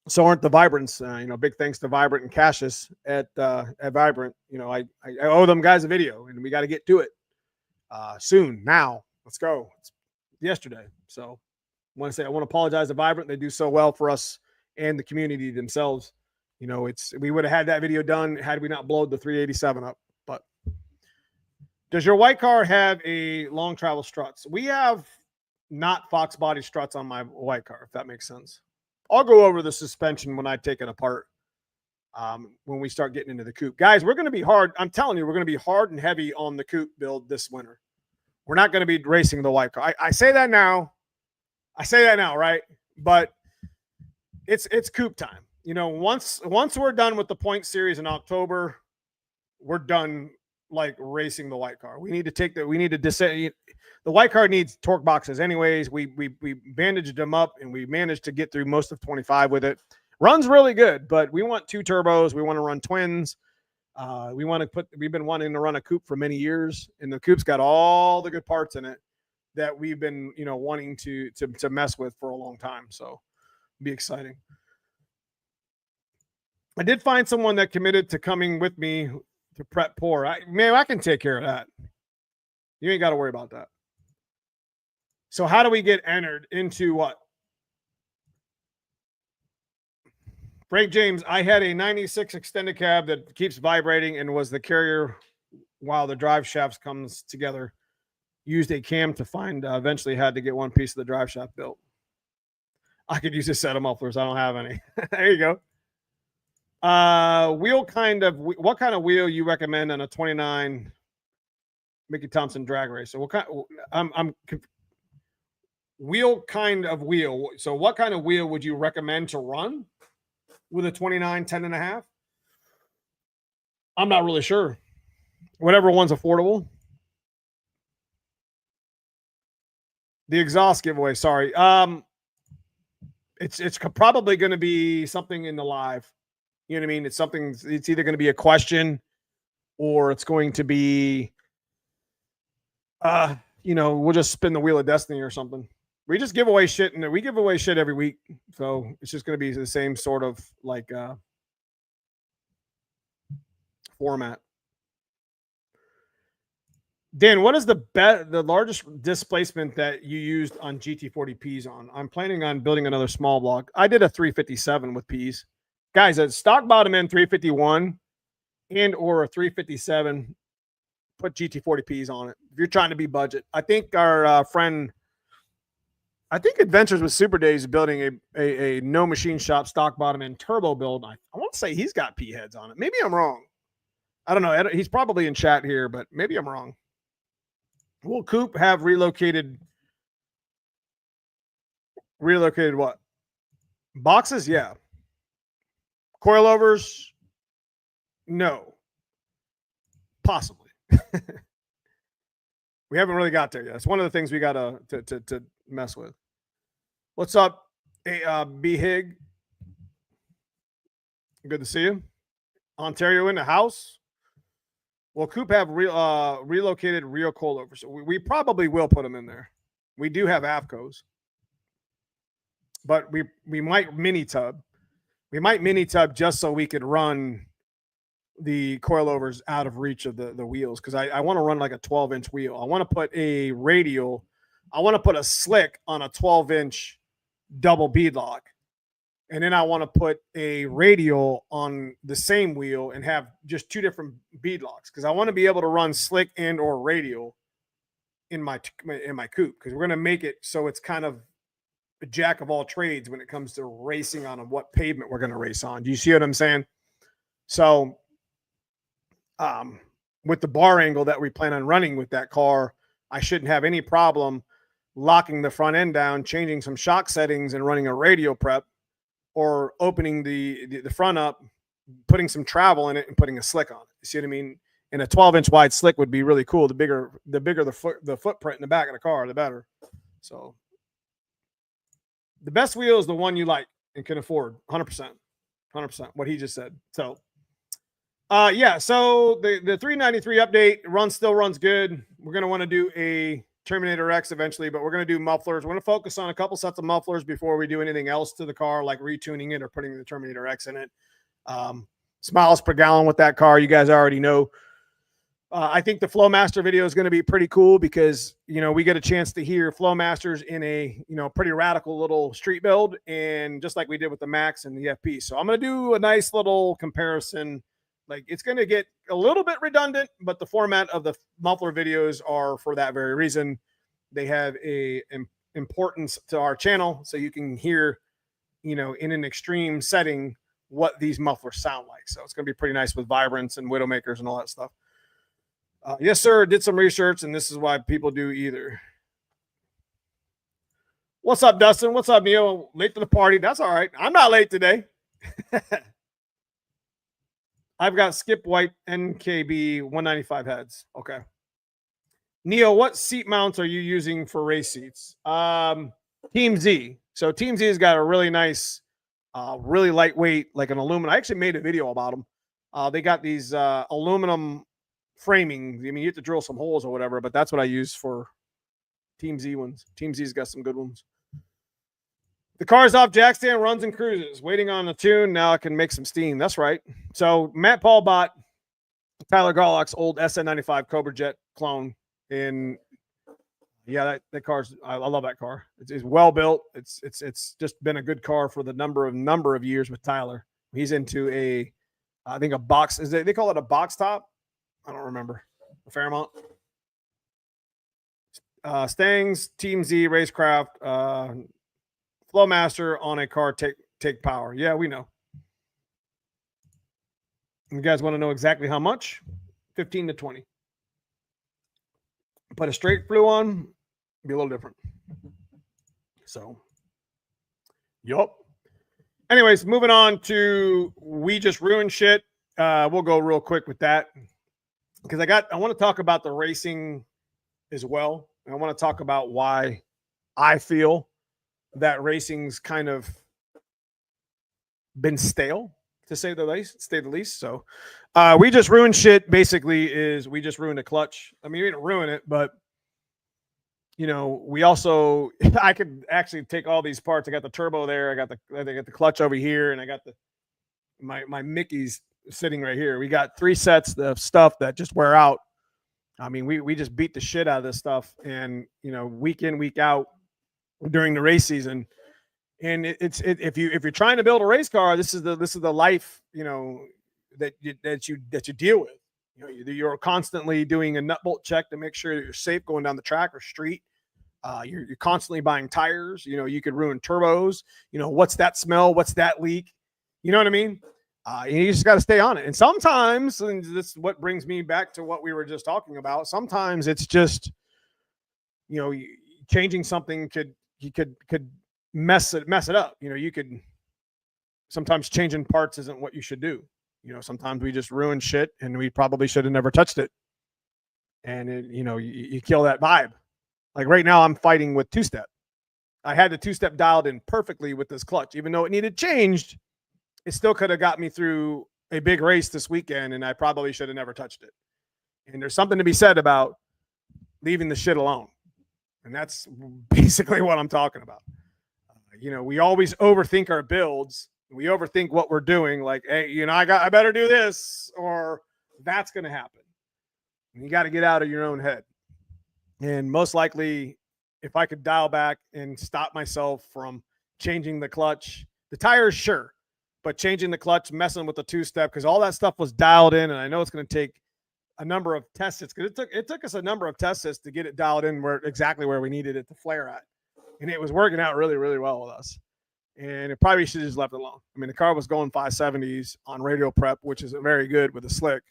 So aren't the vibrants. Big thanks to Vibrant and Cassius at Vibrant. I owe them guys a video, and we got to get to it soon. Now let's go. It's yesterday. So I want to apologize to Vibrant. They do so well for us and the community themselves. We would have had that video done had we not blowed the 387 up. But does your white car have a long travel struts? We have not fox body struts on my white car, if that makes sense. I'll go over the suspension when I take it apart. when we start getting into the coupe. Guys, we're going to be hard. I'm telling you, we're going to be hard and heavy on the coupe build this winter. We're not going to be racing the white car. I say that now. Right? But it's coupe time. You know, once we're done with the point series in October, we're done like racing the white car. We need to decide. The white car needs torque boxes anyways. We bandaged them up and we managed to get through most of 25 with it. Runs really good, but we want 2 turbos. We want to run twins. We've been wanting to run a coupe for many years, and the coupe's got all the good parts in it that we've been, wanting to mess with for a long time. So it'll be exciting. I did find someone that committed to coming with me to prep pour. I can take care of that. You ain't got to worry about that. So how do we get entered into what? Frank James, I had a 96 extended cab that keeps vibrating and was the carrier while the drive shafts comes together. Used a cam to find, eventually had to get one piece of the drive shaft built. I could use a set of mufflers. I don't have any. There you go. What kind of wheel you recommend on a 29 Mickey Thompson drag racer? What kind? Wheel kind of wheel. So what kind of wheel would you recommend to run with a 29 10.5? I'm not really sure. Whatever one's affordable. The exhaust giveaway. Sorry. It's probably going to be something in the live. You know what I mean? It's either going to be a question or it's going to be, we'll just spin the wheel of destiny or something. We just give away shit, and we give away shit every week. So it's just going to be the same sort of like format. Dan, what is the largest displacement that you used on GT40Ps on? I'm planning on building another small block. I did a 357 with Ps. Guys, a stock bottom end 351 and or a 357, put GT40Ps on it. If you're trying to be budget. I think our friend, Adventures with Super Days is building a no machine shop stock bottom end turbo build. I want to say he's got P heads on it. Maybe I'm wrong. I don't know. He's probably in chat here, but maybe I'm wrong. Will coupe have relocated what? Boxes? Yeah. Coilovers? No. Possibly. We haven't really got there yet. It's one of the things we got to mess with. What's up, B Hig? Good to see you. Ontario in the house. Well, coupe have relocated rear coilovers. So we probably will put them in there. We do have AFCOs, but we might mini tub. We might mini tub just so we could run the coilovers out of reach of the wheels, because I want to run like a 12-inch wheel. I want to put a radial. I want to put a slick on a 12-inch double bead lock. And then I want to put a radial on the same wheel and have just 2 different bead locks, because I want to be able to run slick and or radial in my coupe, because we're going to make it so it's kind of a jack of all trades when it comes to racing on what pavement we're going to race on. Do you see what I'm saying? So with the bar angle that we plan on running with that car, I shouldn't have any problem locking the front end down, changing some shock settings and running a radial prep, or opening the front up, putting some travel in it and putting a slick on it. You see what I mean? And a 12-inch wide slick would be really cool. The bigger the footprint in the back of the car, the better. So the best wheel is the one you like and can afford. 100%. What he just said. So yeah, so the 393 update still runs good. We're going to want to do a Terminator X eventually, but we're going to do mufflers. We're going to focus on a couple sets of mufflers before we do anything else to the car, like retuning it or putting the Terminator X in it. Miles per gallon with that car, you guys already know. I think the Flowmaster video is going to be pretty cool because, we get a chance to hear Flowmasters in a, pretty radical little street build, and just like we did with the Max and the FP. So I'm going to do a nice little comparison. Like, it's going to get a little bit redundant, but the format of the muffler videos are for that very reason. They have a importance to our channel, so you can hear, in an extreme setting, what these mufflers sound like. So it's going to be pretty nice with vibrance and widowmakers and all that stuff. Yes, sir. Did some research, and this is why people do either. What's up, Dustin? What's up, Neil? Late to the party. That's all right. I'm not late today. I've got Skip White NKB 195 heads. Okay. Neil, what seat mounts are you using for race seats? Team Z. So Team Z has got a really nice, really lightweight, like an aluminum. I actually made a video about them. They got these aluminum framing. I mean, you have to drill some holes or whatever, but that's what I use for Team Z ones. Team Z's got some good ones. The car's off jack stand, runs and cruises. Waiting on a tune. Now I can make some steam. That's right. So Matt Paul bought Tyler Garlock's old SN95 Cobra Jet clone. And yeah, that car's, I love that car. It's well built. It's just been a good car for the number of years with Tyler. He's into I think a box. They call it a box top? I don't remember. A Fairmont. Stangs, Team Z, Racecraft, Flowmaster on a car take power. Yeah, we know. You guys want to know exactly how much? 15 to 20. Put a straight flue on, be a little different. So, yup. Anyways, moving on to We Just Ruined Shit. We'll go real quick with that because I want to talk about the racing as well. I want to talk about why I feel that racing's kind of been stale, to say the least. So We Just Ruined Shit basically is we just ruined a clutch. I mean, we didn't ruin it, but you know, we also I could actually take all these parts. I got the turbo there, I got the clutch over here, and I got my Mickey's sitting right here. We got 3 sets of stuff that just wear out. I mean, we just beat the shit out of this stuff, and you know, week in, week out during the race season. And if you're trying to build a race car, this is the life, you know, that you deal with. You know, you're constantly doing a nut bolt check to make sure that you're safe going down the track or street. You're constantly buying tires. You know, you could ruin turbos. You know, what's that smell? What's that leak? You know what I mean? You just got to stay on it. And sometimes, and this is what brings me back to what we were just talking about. Sometimes it's just, you know, changing something could mess it up. You know, you could sometimes changing parts isn't what you should do. You know, sometimes we just ruin shit and we probably should have never touched it. And you know, you kill that vibe. Like right now I'm fighting with 2-step. I had the 2-step dialed in perfectly with this clutch, even though it needed changed. It still could have got me through a big race this weekend, and I probably should have never touched it. And there's something to be said about leaving the shit alone. And that's basically what I'm talking about. You know, we always overthink our builds. We overthink what we're doing. Like, hey, you know, I better do this or that's going to happen. And you got to get out of your own head. And most likely, if I could dial back and stop myself from changing the clutch, the tires, sure. But changing the clutch, messing with the 2-step, because all that stuff was dialed in. And I know it's going to take a number of test sits, because it took us a number of test sits to get it dialed in exactly where we needed it to flare at. And it was working out really, really well with us. And it probably should have just left it alone. I mean, the car was going 570s on radial prep, which is very good with the slick.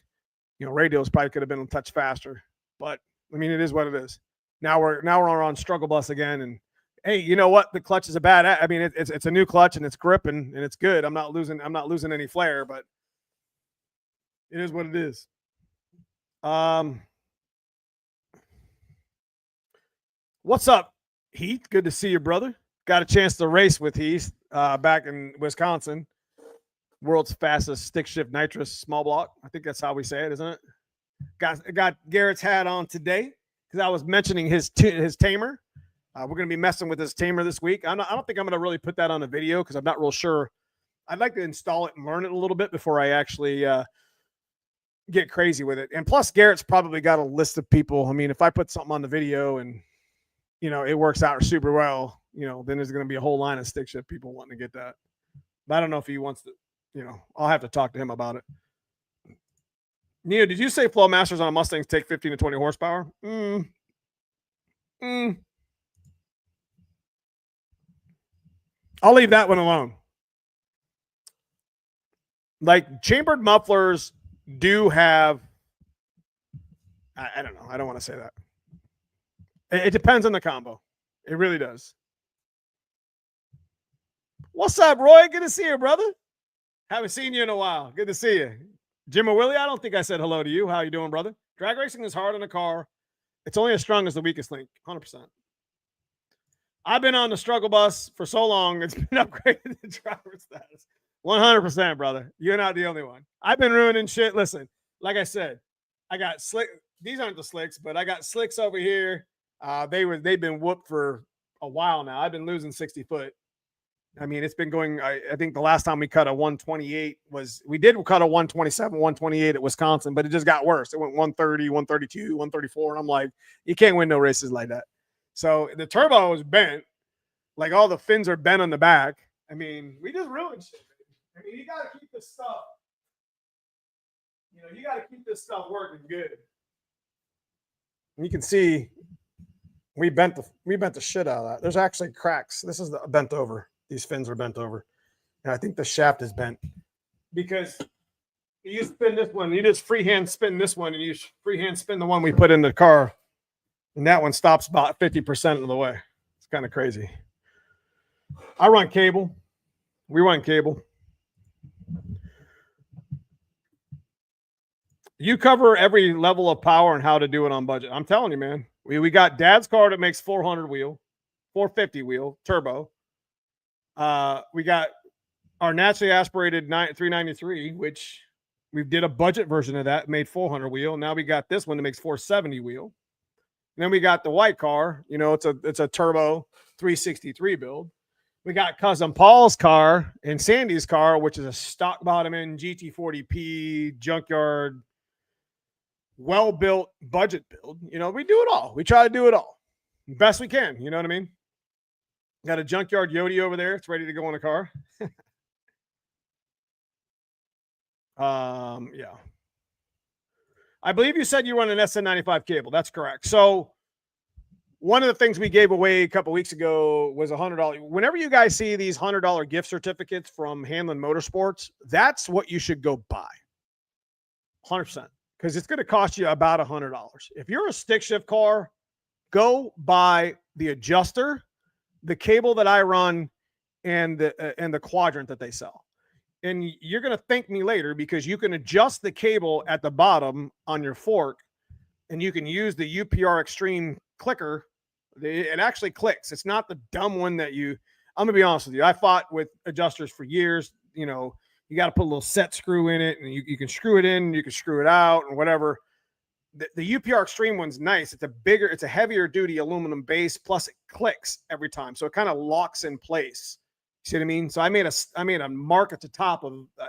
You know, radials probably could have been a touch faster. But, I mean, it is what it is. Now we're on struggle bus again. And, hey, you know what? The clutch is a bad – I mean, it's a new clutch, and it's gripping, and it's good. I'm not losing any flare, but it is what it is. What's up, Heath? Good to see you, brother. Got a chance to race with Heath back in Wisconsin. World's fastest stick shift nitrous small block. I think that's how we say it, isn't it? Got Garrett's hat on today because I was mentioning his tamer. We're going to be messing with his tamer this week. I don't think I'm going to really put that on a video because I'm not real sure. I'd like to install it and learn it a little bit before I actually get crazy with it. And plus, Garrett's probably got a list of people. I mean, if I put something on the video and, you know, it works out super well, you know, then there's going to be a whole line of stick shift people wanting to get that. But I don't know if he wants to, you know, I'll have to talk to him about it. Neo, did you say Flowmasters on a Mustangs take 15 to 20 horsepower? I'll leave that one alone. Like chambered mufflers do have, I don't know. I don't want to say that. It depends on the combo. It really does. What's up, Roy? Good to see you, brother. Haven't seen you in a while. Good to see you. Jim or Willie, I don't think I said hello to you. How you doing, brother? Drag racing is hard on a car. It's only as strong as the weakest link, 100%. I've been on the struggle bus for so long, it's been upgraded to driver status. 100%, brother. You're not the only one. I've been ruining shit. Listen, like I said, I got slick. These aren't the slicks, but I got slicks over here. They've been whooped for a while now. I've been losing 60 foot. I mean, it's been going. I think the last time we cut a 128 was, we did cut a 127, 128 at Wisconsin, but it just got worse. It went 130, 132, 134. And I'm like, you can't win no races like that. So the turbo is bent. Like all the fins are bent on the back. I mean, we just ruined shit. I mean, you got to keep this stuff. You know, you got to keep this stuff working good. And you can see we bent the shit out of that. There's actually cracks. This is the bent over. These fins are bent over. And I think the shaft is bent because you spin this one. You just freehand spin this one and you freehand spin the one we put in the car. And that one stops about 50% of the way. It's kind of crazy. I run cable. We run cable. You cover every level of power and how to do it on budget. I'm telling you, man. We got Dad's car that makes 400 wheel, 450 wheel, turbo. We got our naturally aspirated 393, which we did a budget version of that, made 400 wheel. Now we got this one that makes 470 wheel. And then we got the white car. You know, it's a turbo 363 build. We got cousin Paul's car and Sandy's car, which is a stock bottom end GT40P junkyard, well-built budget build. You know, we do it all. We try to do it all best we can. You know what I mean? Got a junkyard Yodi over there. It's ready to go in the car. Yeah. I believe you said you run an SN95 cable. That's correct. So one of the things we gave away a couple weeks ago was $100. Whenever you guys see these $100 gift certificates from Hanlon Motorsports, that's what you should go buy. 100%. Because it's going to cost you about $100. If you're a stick shift car, go buy the adjuster, the cable that I run, and the quadrant that they sell. And you're going to thank me later because you can adjust the cable at the bottom on your fork, and you can use the UPR Extreme clicker. It actually clicks. It's not the dumb one that I'm going to be honest with you. I fought with adjusters for years. You know, you got to put a little set screw in it, and you can screw it in, you can screw it out, and whatever. The UPR Extreme one's nice. It's a heavier duty aluminum base, plus it clicks every time. So it kind of locks in place. See what I mean? So I made a mark at the top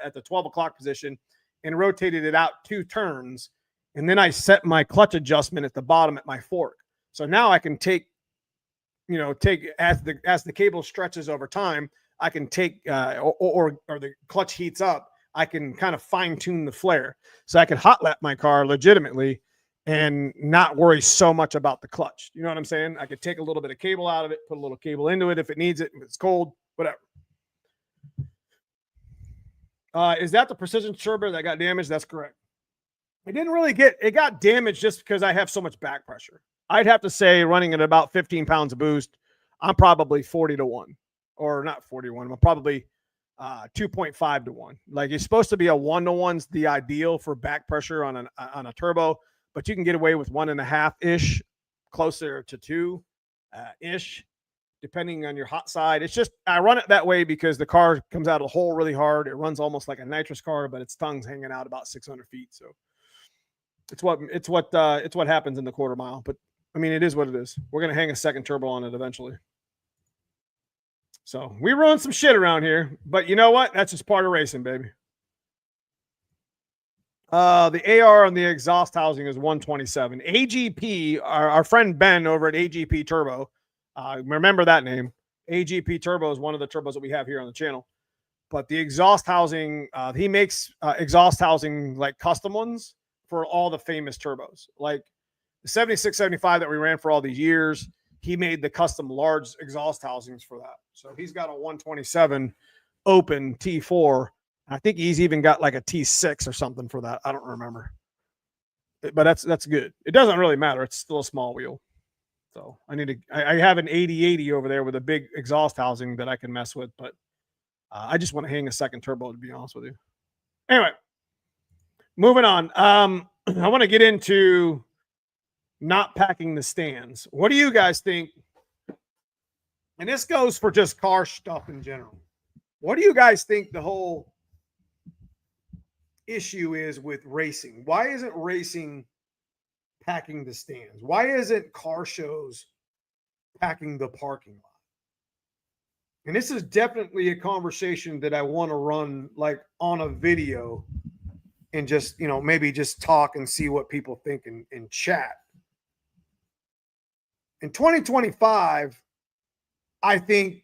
at the 12 o'clock position and rotated it out 2 turns. And then I set my clutch adjustment at the bottom at my fork. So now I can take as the cable stretches over time, I can take or the clutch heats up, I can kind of fine tune the flare. So I can hot lap my car legitimately and not worry so much about the clutch. You know what I'm saying? I could take a little bit of cable out of it, put a little cable into it if it needs it, if it's cold, whatever. Is that the precision turbo that got damaged? That's correct. It got damaged just because I have so much back pressure. I'd have to say running at about 15 pounds of boost, I'm probably 40 to 1, or not 41. I'm probably 2.5 to 1. Like it's supposed to be a 1 to 1's the ideal for back pressure on a turbo, but you can get away with 1.5 ish, closer to 2 ish, depending on your hot side. It's just, I run it that way because the car comes out of the hole really hard. It runs almost like a nitrous car, but its tongue's hanging out about 600 feet. So it's what happens in the quarter mile. But I mean, it is what it is. We're going to hang a second turbo on it eventually. So we run some shit around here, but you know what? That's just part of racing, baby. The AR on the exhaust housing is 127. AGP, our friend Ben over at AGP Turbo, remember that name. AGP Turbo is one of the turbos that we have here on the channel. But the exhaust housing, he makes exhaust housing like custom ones for all the famous turbos. Like the 76, 75 that we ran for all these years, he made the custom large exhaust housings for that. So he's got a 127 open T4 I think he's even got like a T6 or something for that. I don't remember. But that's good. It doesn't really matter. It's still a small wheel. So I have an 8080 over there with a big exhaust housing that I can mess with, but I just want to hang a second turbo, to be honest with you. Anyway, moving on. I want to get into not packing the stands. What do you guys think? And this goes for just car stuff in general. What do you guys think the whole issue is with racing? Why isn't racing packing the stands? Why isn't car shows packing the parking lot? And this is definitely a conversation that I want to run like on a video and just, maybe just talk and see what people think in chat. In 2025, I think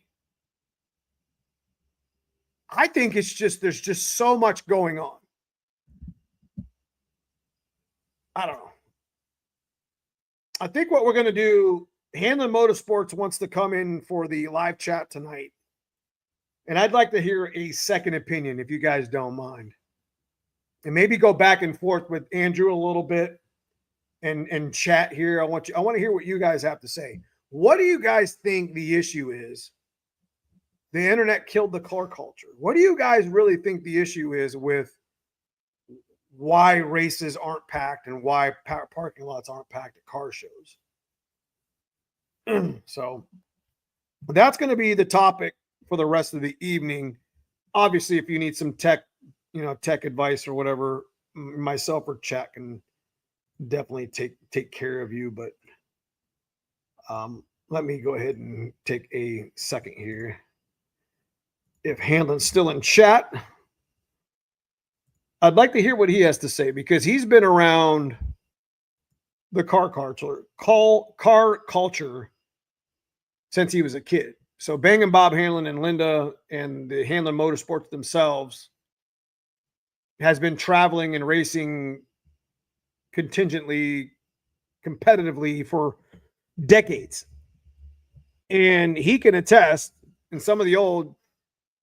it's just, there's just so much going on. I don't know. I think what we're going to do, Hanlon Motorsports wants to come in for the live chat tonight. And I'd like to hear a second opinion, if you guys don't mind. And maybe go back and forth with Andrew a little bit and chat here. I want to hear what you guys have to say. What do you guys think the issue is? The internet killed the car culture. What do you guys really think the issue is with why races aren't packed and why parking lots aren't packed at car shows? So that's going to be the topic for the rest of the evening. Obviously, if you need some tech advice or whatever, myself or chat can definitely take care of you. But let me go ahead and take a second here. If Hanlon's still in chat, I'd like to hear what he has to say, because he's been around the car culture since he was a kid. So Bang & Bob Hanlon and Linda and the Hanlon Motorsports themselves has been traveling and racing contingently, competitively for decades. And he can attest, and some of the old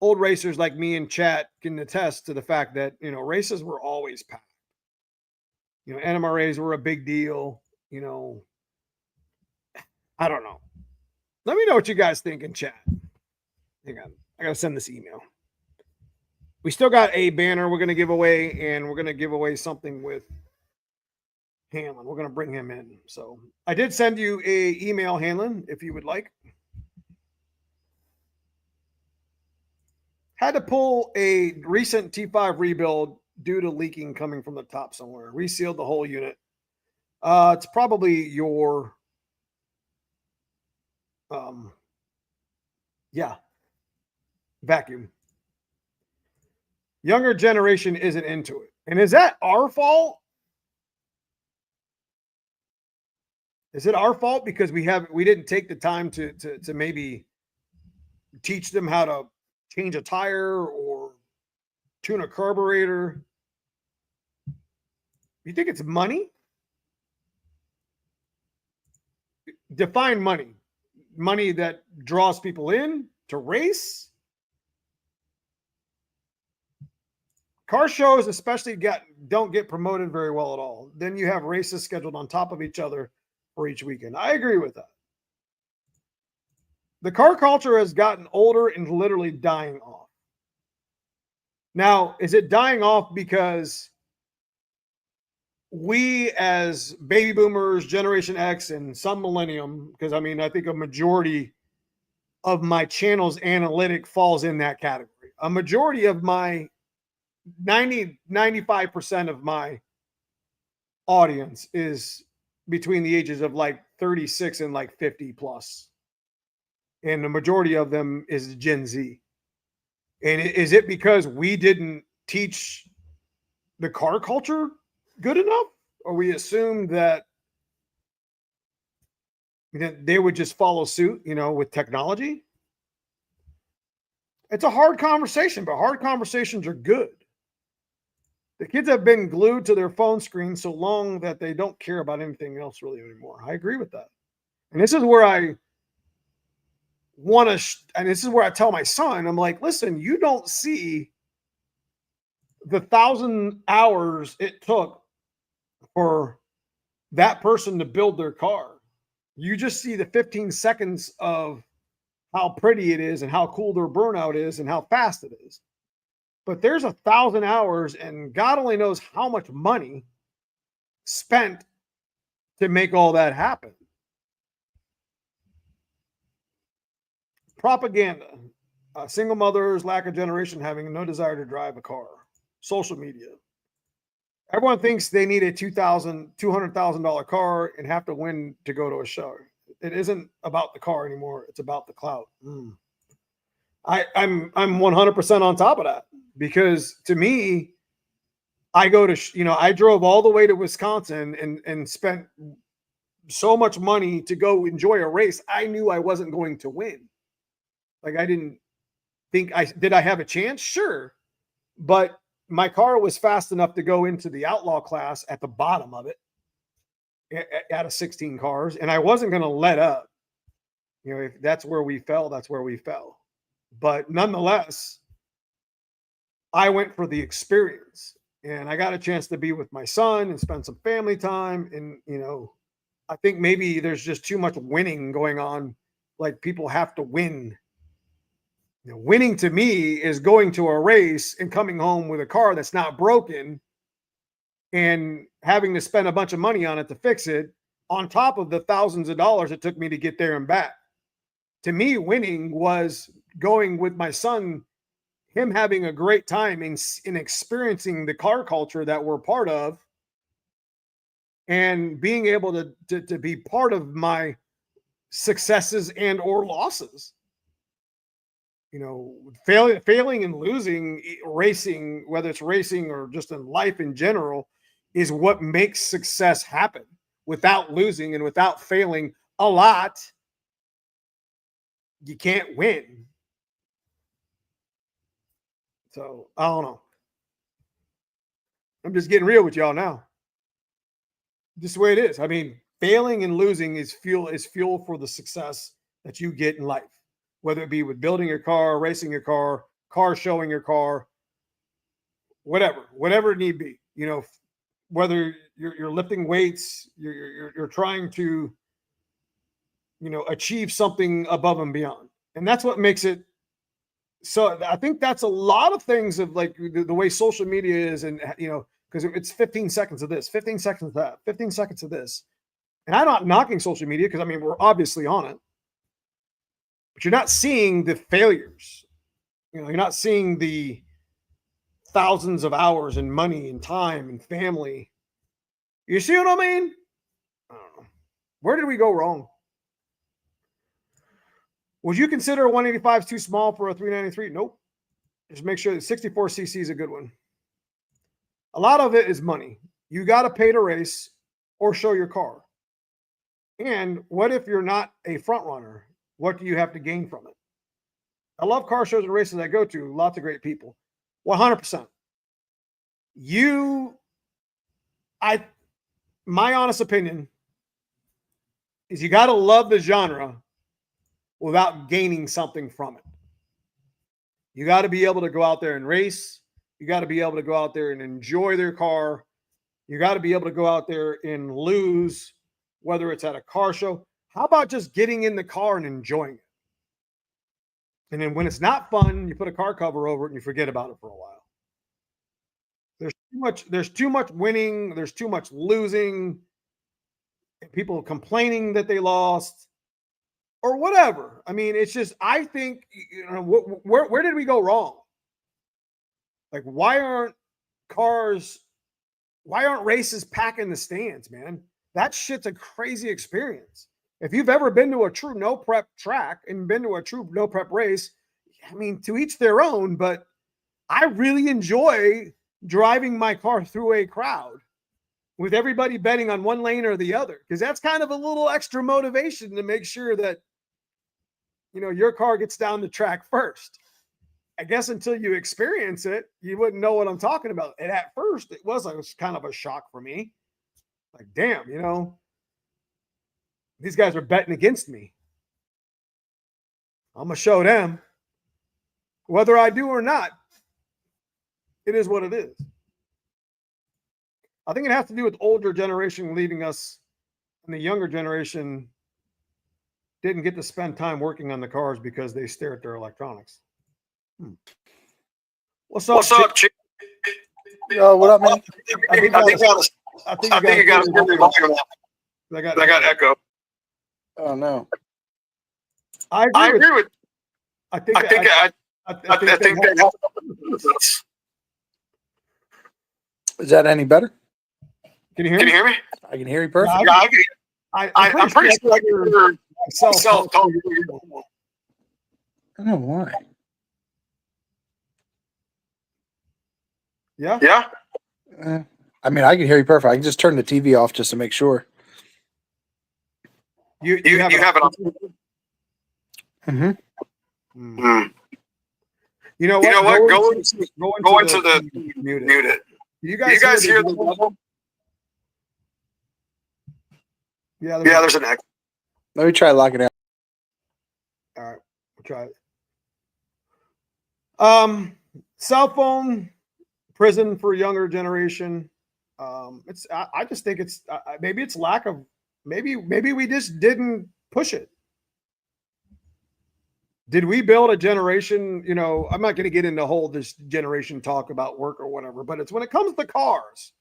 racers like me and chat can attest to the fact that, races were always packed. NMRAs were a big deal. I don't know. Let me know what you guys think in chat. Hang on. I got to send this email. We still got a banner we're going to give away, and we're going to give away something with Hanlon. We're going to bring him in. So I did send you a email, Hanlon, if you would like. Had to pull a recent T5 rebuild due to leaking coming from the top somewhere. Resealed the whole unit. It's probably your vacuum. Younger generation isn't into it. And is that our fault? Is it our fault because we didn't take the time to maybe teach them how to change a tire or tune a carburetor? You think it's money? Define money. Money that draws people in to race. Car shows especially don't get promoted very well at all. Then you have races scheduled on top of each other for each weekend. I agree with that. The car culture has gotten older and literally dying off. Now, is it dying off because we as baby boomers, Generation X, and some millennium, because I think a majority of my channel's analytic falls in that category. A majority of my 95% of my audience is between the ages of like 36 and like 50 plus. And the majority of them is Gen Z. And is it because we didn't teach the car culture good enough? Or we assumed that they would just follow suit, with technology? It's a hard conversation, but hard conversations are good. The kids have been glued to their phone screen so long that they don't care about anything else really anymore. I agree with that. And this is where I want to, and this is where I tell my son, I'm like, listen, you don't see the 1,000 hours it took for that person to build their car. You just see the 15 seconds of how pretty it is and how cool their burnout is and how fast it is. But there's 1,000 hours, and God only knows how much money spent to make all that happen. Propaganda, single mothers, lack of generation, having no desire to drive a car, social media. Everyone thinks they need a $200,000 car and have to win to go to a show. It isn't about the car anymore. It's about the clout. I'm 100% on top of that, because to me, I go to, I drove all the way to Wisconsin and spent so much money to go enjoy a race. I knew I wasn't going to win. Like, I didn't think did I have a chance? Sure. But my car was fast enough to go into the outlaw class at the bottom of it out of 16 cars. And I wasn't going to let up. If that's where we fell, that's where we fell. But nonetheless, I went for the experience, and I got a chance to be with my son and spend some family time. And, I think maybe there's just too much winning going on. Like, people have to win. Winning to me is going to a race and coming home with a car that's not broken and having to spend a bunch of money on it to fix it, on top of the thousands of dollars it took me to get there and back. To me, winning was going with my son, him having a great time in experiencing the car culture that we're part of, and being able to be part of my successes and or losses. Failing and losing, racing, whether it's racing or just in life in general, is what makes success happen. Without losing and without failing a lot, you can't win. So I don't know. I'm just getting real with y'all now. Just the way it is. I mean, failing and losing is fuel for the success that you get in life. Whether it be with building your car, racing your car showing your car, whatever it need be, whether you're lifting weights, you're trying to, achieve something above and beyond. And that's what makes it. So I think that's a lot of things of like the way social media is, and, because it's 15 seconds of this, 15 seconds of that, 15 seconds of this. And I'm not knocking social media, because we're obviously on it. But you're not seeing the failures. You're not seeing the thousands of hours and money and time and family. You see what I mean? I don't know. Where did we go wrong? Would you consider a 185 too small for a 393? Nope. Just make sure that 64cc is a good one. A lot of it is money. You got to pay to race or show your car. And what if you're not a front runner? What do you have to gain from it? I love car shows and races I go to. Lots of great people. 100%. My honest opinion is you got to love the genre without gaining something from it. You got to be able to go out there and race. You got to be able to go out there and enjoy their car. You got to be able to go out there and lose, whether it's at a car show. How about just getting in the car and enjoying it? And then when it's not fun, you put a car cover over it and you forget about it for a while. There's too much winning. There's too much losing. People complaining that they lost or whatever. It's just, I think, where did we go wrong? Like, why aren't races packing the stands, man? That shit's a crazy experience. If you've ever been to a true no prep track and been to a true no prep race, to each their own, but I really enjoy driving my car through a crowd with everybody betting on one lane or the other, because that's kind of a little extra motivation to make sure that, your car gets down the track first. I guess until you experience it, you wouldn't know what I'm talking about. And at first, it was kind of a shock for me. Like, damn, these guys are betting against me. I'm going to show them whether I do or not. It is what it is. I think it has to do with older generation leaving us, and the younger generation didn't get to spend time working on the cars because they stare at their electronics. What's up, Chick? What up, man? I think you got a I got echo. Oh no. I agree with. I think that helps. Is that any better? Can you hear me? I can hear you perfect. Yeah, I'm pretty sure you're self-talking. I don't know why. Yeah? Yeah. I mean, I can hear you perfect. I can just turn the TV off just to make sure. You have it on. Mm-hmm. You know what? Go into the mute it. You guys hear the level? Yeah, there's an echo. Let me try locking it out. All right, we'll try it. Cell phone prison for younger generation. I just think it's maybe it's lack of maybe we just didn't push it. Did we build a generation? You know, I'm not going to get into whole this generation talk about work or whatever, but it's when it comes to cars.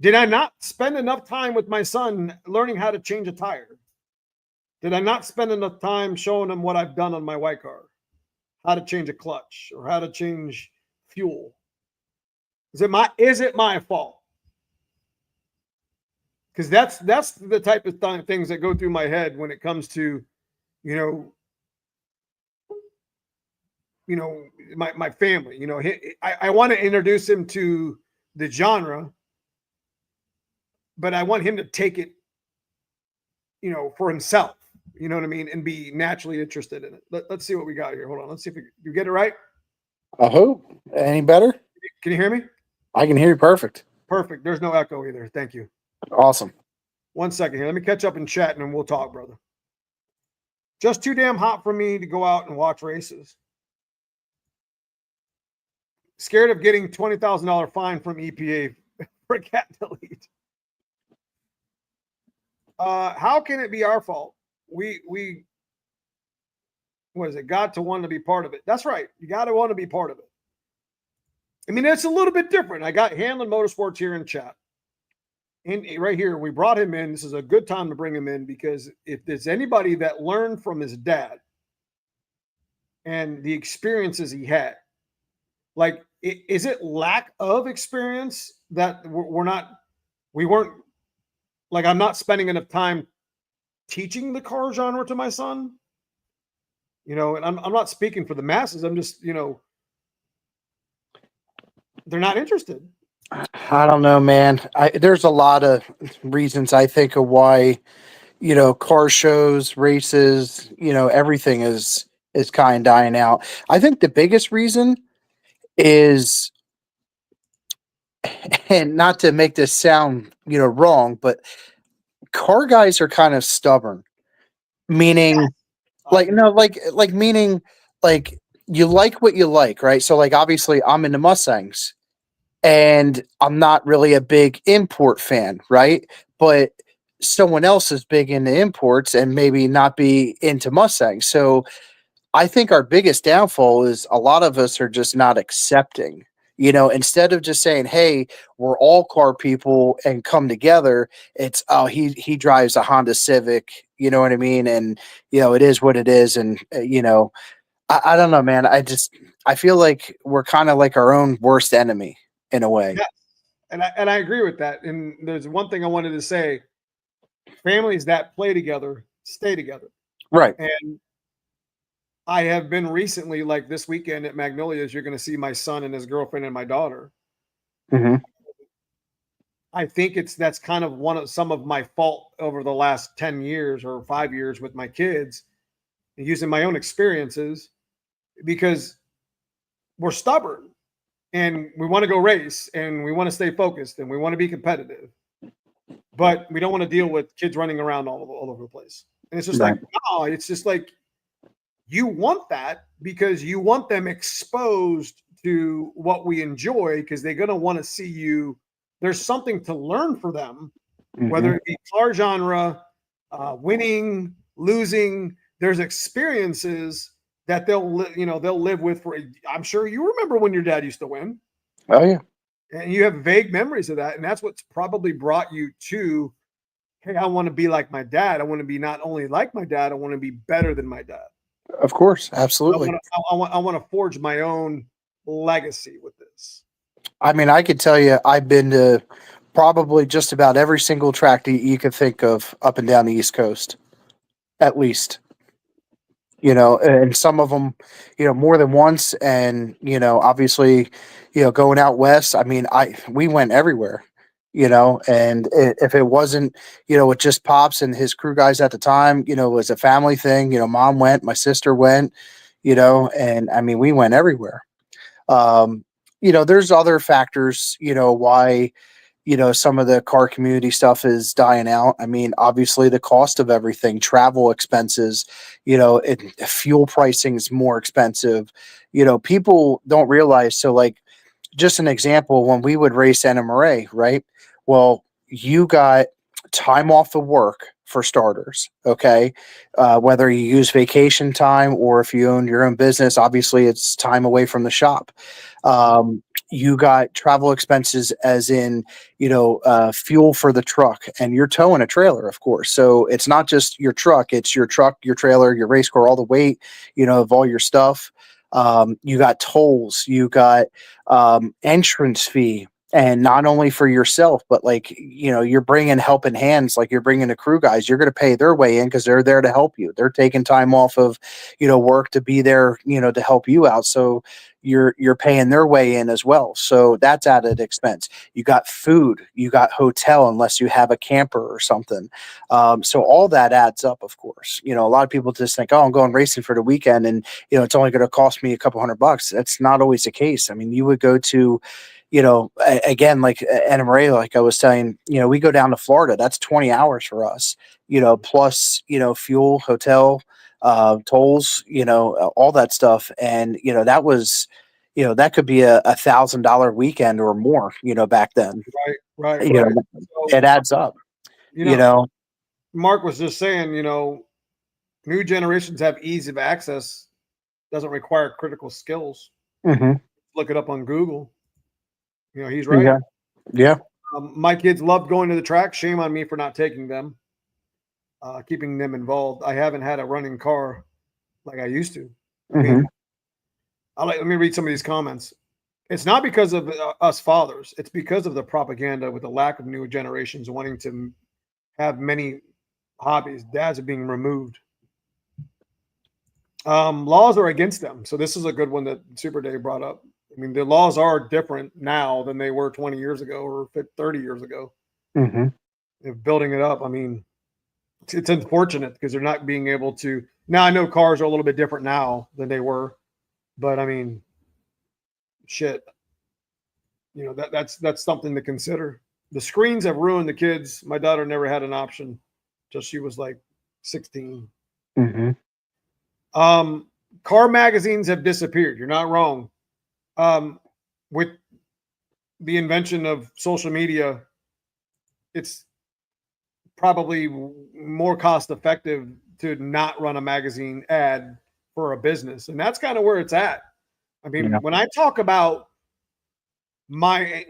Did I not spend enough time with my son learning how to change a tire? Did I not spend enough time showing him what I've done on my white car? How to change a clutch or how to change fuel? Is it my fault? Because that's the type of things that go through my head when it comes to, my family. I want to introduce him to the genre, but I want him to take it, for himself. You know what I mean? And be naturally interested in it. Let's see what we got here. Hold on. Let's see if you get it right. I hope. Any better? Can you hear me? I can hear you perfect. Perfect. There's no echo either. Thank you. Awesome. 1 second here. Let me catch up and chat, and then we'll talk, brother. Just too damn hot for me to go out and watch races. Scared of getting $20,000 fine from EPA for cat delete. How can it be our fault? We what is it? Got to want to be part of it. That's right. You got to want to be part of it. I mean, it's a little bit different. I got Hanlon Motorsports here in chat. And right here, we brought him in. This is a good time to bring him in because if there's anybody that learned from his dad and the experiences he had, like, is it lack of experience that we weren't, like, I'm not spending enough time teaching the car genre to my son, and I'm not speaking for the masses. I'm just, they're not interested. I don't know, man. There's a lot of reasons I think of why, car shows, races, everything is kind of dying out. I think the biggest reason is, and not to make this sound, wrong, but car guys are kind of stubborn, meaning meaning you like what you like, right? So like, obviously I'm into Mustangs and I'm not really a big import fan, right? But someone else is big into imports and maybe not be into Mustangs. So I think our biggest downfall is a lot of us are just not accepting, instead of just saying, hey, we're all car people and come together. It's, oh, he drives a Honda Civic, you know what I mean? And, it is what it is. And, I don't know, man. I feel like we're kind of like our own worst enemy in a way. Yeah. And I agree with that. And there's one thing I wanted to say. Families that play together, stay together. Right. And I have been recently, like this weekend at Magnolia's, you're going to see my son and his girlfriend and my daughter. Mm-hmm. I think that's kind of some of my fault over the last 10 years or 5 years with my kids, using my own experiences, because we're stubborn and we want to go race and we want to stay focused and we want to be competitive, but we don't want to deal with kids running around all over the place. And it's just right. Like, no, it's just like, you want that because you want them exposed to what we enjoy, because they're going to want to see you. There's something to learn for them, whether it be car genre, winning, losing. There's experiences that they'll live with for. I'm sure you remember when your dad used to win. Oh yeah. And you have vague memories of that. And that's what's probably brought you to, hey, I want to be like my dad. I want to be not only like my dad, I want to be better than my dad. Of course. Absolutely. I want to forge my own legacy with this. I mean, I could tell you, I've been to probably just about every single track that you could think of up and down the East Coast, at least. And some of them, more than once. And, obviously, going out west, I mean, we went everywhere, and if it wasn't, with just Pops and his crew guys at the time, it was a family thing. Mom went, my sister went, and I mean, we went everywhere. There's other factors, why, some of the car community stuff is dying out. I mean, obviously the cost of everything, travel expenses, fuel pricing is more expensive. People don't realize. So like, just an example, when we would race NMRA, right? Well, you got time off of work for starters. Okay. Whether you use vacation time or if you own your own business, obviously it's time away from the shop. You got travel expenses as in, fuel for the truck, and you're towing a trailer, of course. So it's not just your truck, it's your truck, your trailer, your race car, all the weight, of all your stuff. You got tolls, you got entrance fee, and not only for yourself, but like, you're bringing helping hands, like you're bringing the crew guys, you're going to pay their way in because they're there to help you. They're taking time off of, work to be there, to help you out. So you're paying their way in as well. So that's added expense. You got food, you got hotel, unless you have a camper or something. So all that adds up, of course. A lot of people just think, oh, I'm going racing for the weekend and, it's only going to cost me a couple $100. That's not always the case. I mean, you would go to, again, like NMRA, like I was saying, we go down to Florida, that's 20 hours for us, plus, fuel, hotel, tolls, all that stuff. And, that was, that could be a $1,000 weekend or more, back then. Right. So it adds up, Mark was just saying, new generations have ease of access, doesn't require critical skills. Look it up on Google. He's right. Yeah. My kids loved going to the track. Shame on me for not taking them, keeping them involved. I haven't had a running car like I used to. I mean, let me read some of these comments. It's not because of us fathers. It's because of the propaganda with the lack of new generations wanting to have many hobbies. Dads are being removed. Laws are against them. So this is a good one that Super Dave brought up. I mean, the laws are different now than they were 20 years ago or 30 years ago. They're building it up. I mean, it's unfortunate because they're not being able to. Now, I know cars are a little bit different now than they were, but I mean, shit. That's something to consider. The screens have ruined the kids. My daughter never had an option till she was like 16. Car magazines have disappeared. You're not wrong. With the invention of social media, it's probably more cost effective to not run a magazine ad for a business. And that's kind of where it's at. I mean, when I talk about my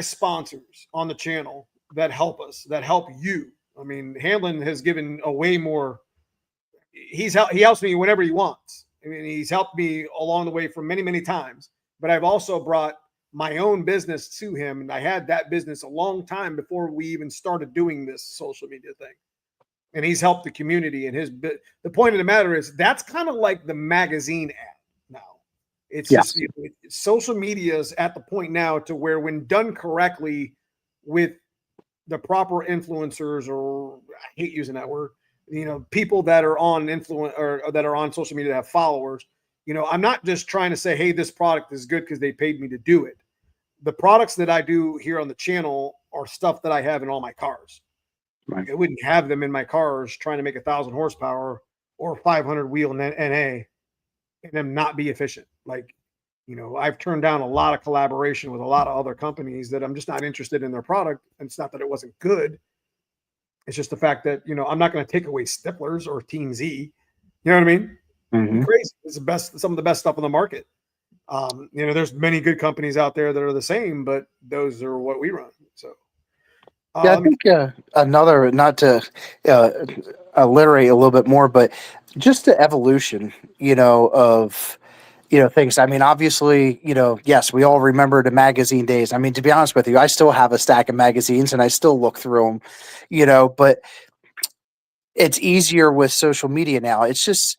sponsors on the channel that help us, that help you, I mean, Hamlin has given away more. He helps me whenever he wants. I mean, he's helped me along the way for many, many times, but I've also brought my own business to him. And I had that business a long time before we even started doing this social media thing. And he's helped the community, and the point of the matter is that's kind of like the magazine ad now. It's just social media is at the point now to where, when done correctly with the proper influencers, or I hate using that word, people that are on influence or that are on social media that have followers, I'm not just trying to say, hey, this product is good because they paid me to do it. The products that I do here on the channel are stuff that I have in all my cars. Right. I wouldn't have them in my cars trying to make 1,000 horsepower or 500 wheel NA and them not be efficient. Like, I've turned down a lot of collaboration with a lot of other companies that I'm just not interested in their product. And it's not that it wasn't good. It's just the fact that, I'm not going to take away Stiflers or Team Z. You know what I mean? Mhm. Crazy. It's some of the best stuff on the market. There's many good companies out there that are the same, but those are what we run. So, Yeah, I think another, not to alliterate a little bit more, but just the evolution, of things. I mean, obviously, yes, we all remember the magazine days. I mean, to be honest with you, I still have a stack of magazines and I still look through them, but it's easier with social media now. It's just,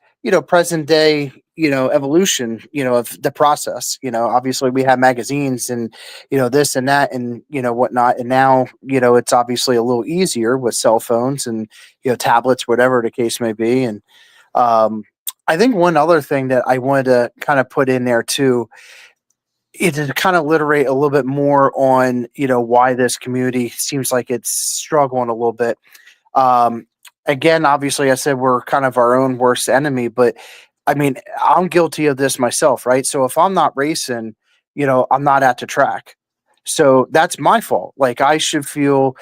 present day, evolution, of the process. Obviously we have magazines and, this and that and, whatnot. And now, it's obviously a little easier with cell phones and, tablets, whatever the case may be. And I think one other thing that I wanted to kind of put in there too is to kind of literate a little bit more on, why this community seems like it's struggling a little bit. Again, obviously, I said we're kind of our own worst enemy, but I mean, I'm guilty of this myself, right? So if I'm not racing, I'm not at the track. So that's my fault. Like I should feel,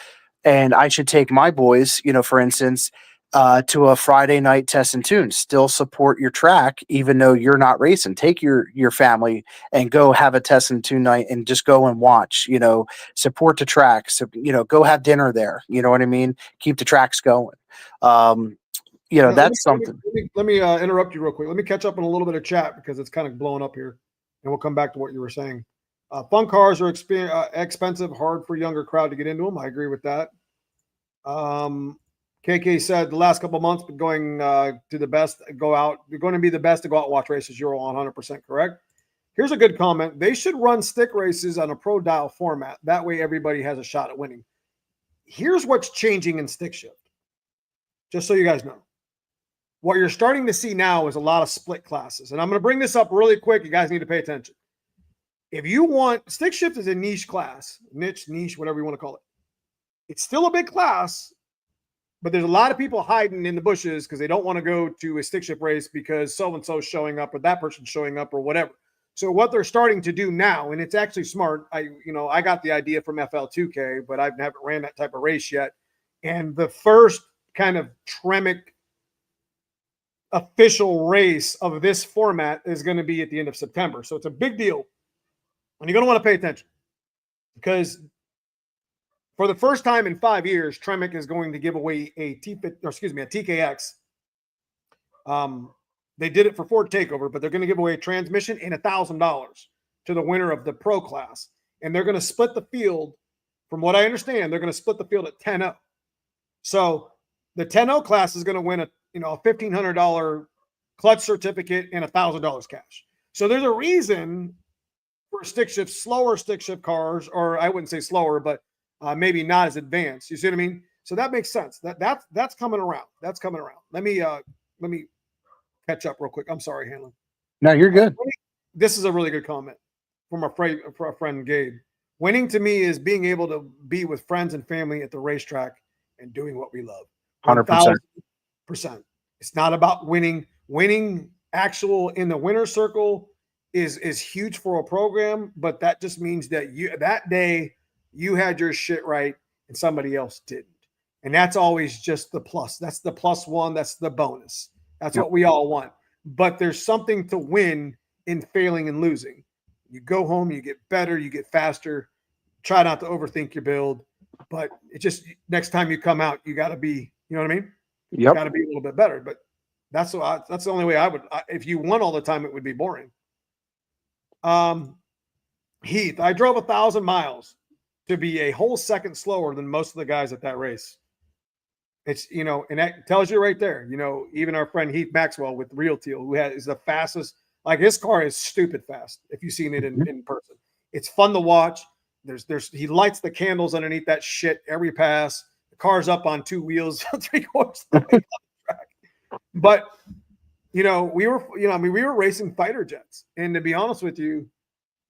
and I should take my boys, for instance, to a Friday night test and tune. Still support your track, even though you're not racing. Take your family and go have a test and tune night, and just go and watch. Support the track. So go have dinner there. You know what I mean? Keep the tracks going. That's something. Let me interrupt you real quick. Let me catch up on a little bit of chat because it's kind of blowing up here, and we'll come back to what you were saying. Fun cars are expensive, hard for younger crowd to get into them. I agree with that. KK said the last couple of months, been going to the best, go out. You're going to be the best to go out and watch races. You're 100% correct. Here's a good comment. They should run stick races on a pro dial format. That way everybody has a shot at winning. Here's what's changing in stick shift. Just so you guys know. What you're starting to see now is a lot of split classes. And I'm going to bring this up really quick. You guys need to pay attention. If you want, stick shift is a niche class, niche, whatever you want to call it. It's still a big class, but there's a lot of people hiding in the bushes because they don't want to go to a stick shift race because so-and-so is showing up or that person's showing up or whatever. So what they're starting to do now, and it's actually smart. I got the idea from FL2K, but I haven't ran that type of race yet. And the first kind of Tremic official race of this format is going to be at the end of September. So it's a big deal. And you're going to want to pay attention because for the first time in 5 years, Tremic is going to give away a TKX. They did it for Ford Takeover, but they're going to give away a transmission and $1,000 to the winner of the pro class. And they're going to split the field. From what I understand, they're going to split the field at 10-0. So the 10-0 class is going to win a $1,500 clutch certificate and $1,000 cash. So there's a reason for slower stick shift cars, or I wouldn't say slower, but maybe not as advanced. You see what I mean? So that makes sense. That's coming around. That's coming around. Let me catch up real quick. I'm sorry, Hanlon. No, you're good. This is a really good comment from our friend Gabe. Winning to me is being able to be with friends and family at the racetrack and doing what we love. 100%. It's not about winning. Winning actual in the winner's circle is huge for a program, but that just means that that day you had your shit right and somebody else didn't. And that's always just the plus. That's the plus one. That's the bonus. That's what we all want. But there's something to win in failing and losing. You go home, you get better, you get faster. Try not to overthink your build. But it just, next time you come out, you got to be, you know what I mean? Yep. Got to be a little bit better. But that's the only way I would. If you won all the time, it would be boring. Heath, I drove 1,000 miles to be a whole second slower than most of the guys at that race. It's, and that tells you right there, even our friend Heath Maxwell with Real Teal, who is the fastest, like his car is stupid fast. If you've seen it in person, it's fun to watch. He lights the candles underneath that shit every pass. The car's up on 2 wheels, 3/4 of the way down the track. But, we were racing fighter jets. And to be honest with you,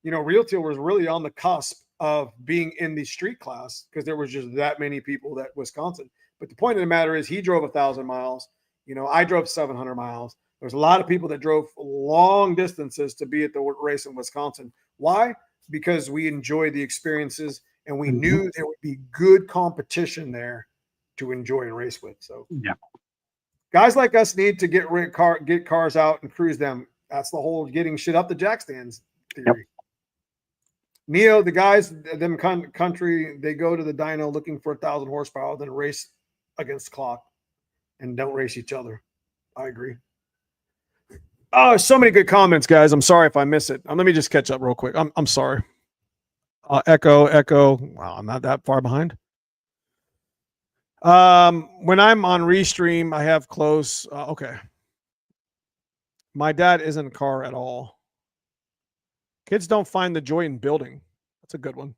Real Teal was really on the cusp of being in the street class because there was just that many people at Wisconsin. But the point of the matter is he drove 1,000 miles. You know, I drove 700 miles. There's a lot of people that drove long distances to be at the race in Wisconsin. Why? Because we enjoyed the experiences and we knew there would be good competition there to enjoy and race with. So Yeah. Guys like us need to get cars out and cruise them. That's the whole getting shit up the jack stands theory. Yep. Neo, the guys, them country, they go to the dyno looking for 1,000 horsepower, then race against the clock and don't race each other. I agree. Oh, so many good comments, guys. I'm sorry if I miss it. Let me just catch up real quick. I'm sorry. Echo. Wow, I'm not that far behind. When I'm on Restream, I have close. Okay. My dad isn't a car at all. Kids don't find the joy in building. That's a good one.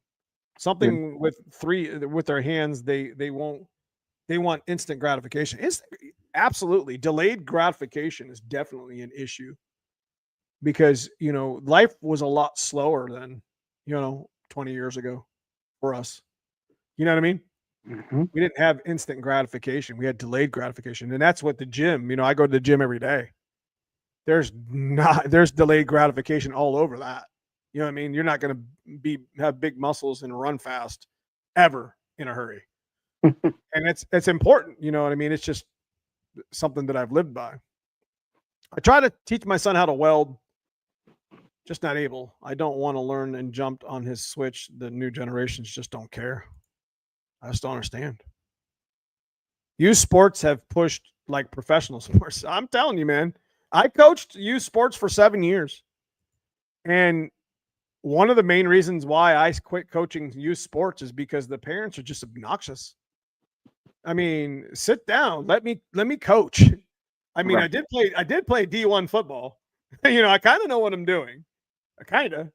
Something with their hands, they want instant gratification. Absolutely. Delayed gratification is definitely an issue because, you know, life was a lot slower than, 20 years ago for us. You know what I mean? Mm-hmm. We didn't have instant gratification. We had delayed gratification. And that's what the gym, I go to the gym every day. There's delayed gratification all over that. You know what I mean? You're not going to have big muscles and run fast ever in a hurry. And it's important. You know what I mean? It's just something that I've lived by. I try to teach my son how to weld, just not able. I don't want to learn and jumped on his switch. The new generations just don't care. I just don't understand. Youth sports have pushed like professional sports. I'm telling you, man. I coached youth sports for 7 years. And one of the main reasons why I quit coaching youth sports is because the parents are just obnoxious. I mean, sit down. Let me coach. I mean, Right. I did play D1 football. I kind of know what I'm doing. I kind of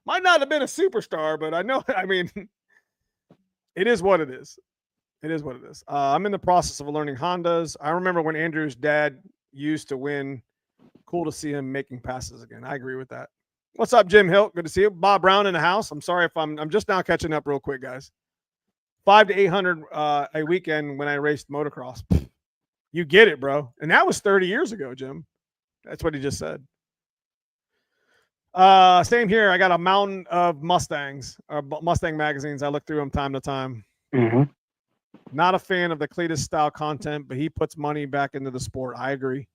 might not have been a superstar, but I know, I mean, it is what it is. It is what it is. I'm in the process of learning Hondas. I remember when Andrew's dad used to win. Cool to see him making passes again. I agree with that. What's up, Jim Hilt? Good to see you. Bob Brown in the house. I'm sorry if I'm just now catching up real quick, guys. 500 to 800 a weekend when I raced motocross. You get it, bro. And that was 30 years ago, Jim. That's what he just said. Same here. I got a mountain of Mustangs, Mustang magazines. I look through them time to time. Mm-hmm. Not a fan of the Cletus style content, but he puts money back into the sport. I agree.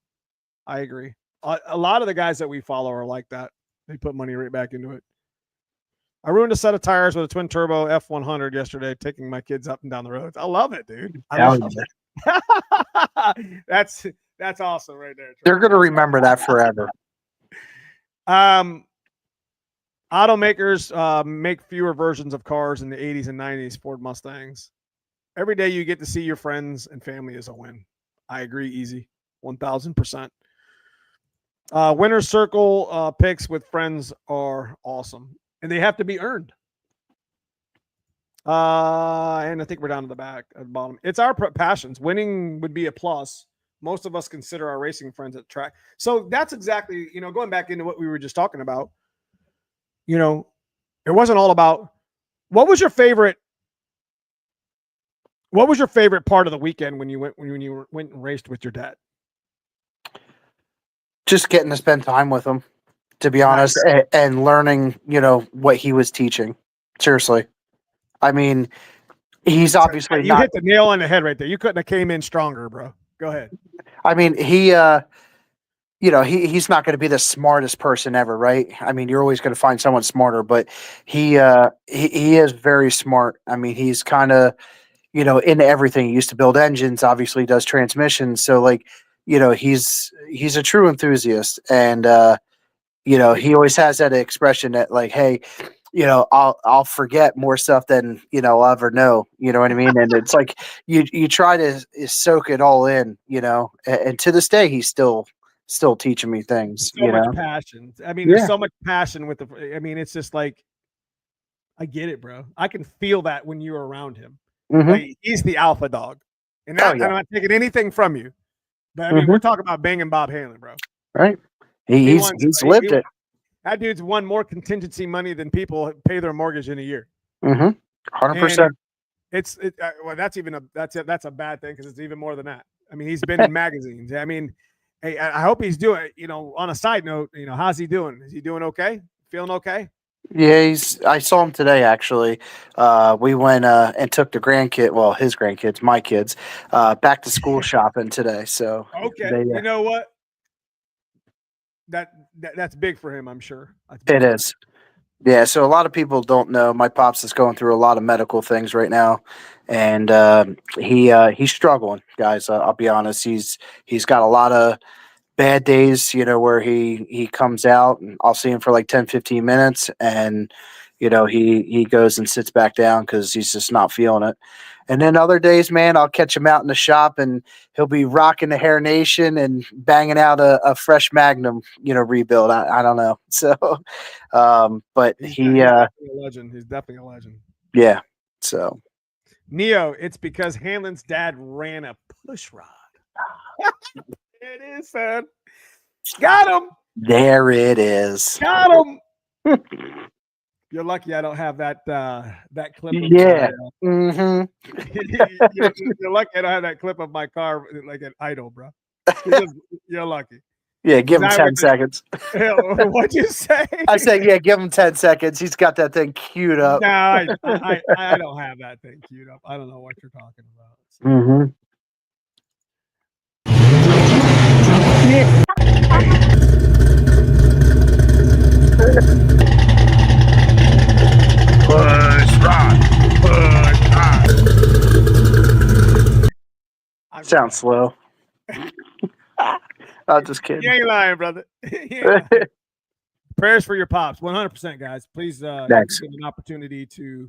A lot of the guys that we follow are like that. They put money right back into it. I ruined a set of tires with a twin turbo F100 yesterday, taking my kids up and down the roads. I love it, dude. I love it. That's awesome right there. They're going to remember that forever. Automakers make fewer versions of cars in the 80s and 90s. Ford Mustangs. Every day you get to see your friends and family is a win. I agree. Easy. 1000%. Winner's circle picks with friends are awesome, and they have to be earned. And I think we're down to the bottom. It's our passions. Winning would be a plus. Most of us consider our racing friends at track. So that's exactly, going back into what we were just talking about. It wasn't all about what was your favorite part of the weekend when you went and raced with your dad? Just getting to spend time with him, to be honest, and learning, what he was teaching. Seriously. I mean, he's obviously you hit the nail on the head right there. You couldn't have came in stronger, bro. Go ahead. I mean, he's not going to be the smartest person ever, right? I mean, you're always going to find someone smarter, but he is very smart. I mean, he's kind of, into everything. He used to build engines, obviously does transmissions. So like, he's a true enthusiast, and he always has that expression that like, hey, I'll forget more stuff than I'll ever know. You know what I mean? And it's like you try to soak it all in, and to this day he's still teaching me things. So much passion. I mean, there's so much passion with it's just like, I get it, bro. I can feel that when you're around him. Mm-hmm. Like, he's the alpha dog, and I'm not taking anything from you. But I mean, we're talking about banging Bob Hanlon, bro. Right? He's lived it. That dude's won more contingency money than people pay their mortgage in a year. 100%. Well, that's a bad thing because it's even more than that. I mean, he's been in magazines. I mean, hey, I hope he's doing, on a side note, how's he doing? Is he doing okay? Feeling okay? Yeah, I saw him today actually. We went and took the his grandkids, my kids, back to school shopping today. So Okay. You know what? That's big for him, I'm sure. It is. Yeah, so a lot of people don't know. My pops is going through a lot of medical things right now, and he's struggling, guys. I'll be honest. He's got a lot of bad days, where he comes out and I'll see him for like 10, 15 minutes, and he goes and sits back down because he's just not feeling it. And then other days, man, I'll catch him out in the shop and he'll be rocking the Hair Nation and banging out a fresh Magnum, rebuild. I don't know. So, but he's definitely a legend. He's definitely a legend. Yeah. So, Neo, it's because Hanlon's dad ran a push rod. It is, man. Got him. There it is. Got him. You're lucky I don't have that clip. Yeah. Mm-hmm. You're lucky I don't have that clip of my car like an idol, bro. You're lucky. Yeah, give him 10 seconds. What'd you say? I said, yeah, give him 10 seconds. He's got that thing queued up. No, I don't have that thing queued up. I don't know what you're talking about. So. Mm-hmm. Sounds slow. I'm just kidding. You ain't lying, brother. Prayers for your pops, 100%, guys. Please give an opportunity to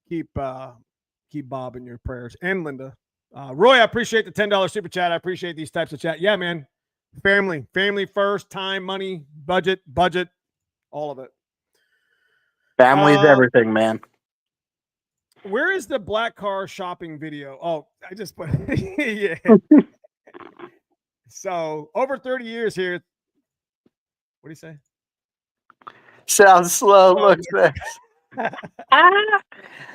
keep Bob in your prayers, and Linda. Roy, I appreciate the $10 super chat. I appreciate these types of chat. Yeah, man. Family first, time, money, budget, all of it. Family's everything, man. Where is the black car shopping video? Oh, I just put yeah. So over 30 years here. What do you say? Sounds slow. Looks bad.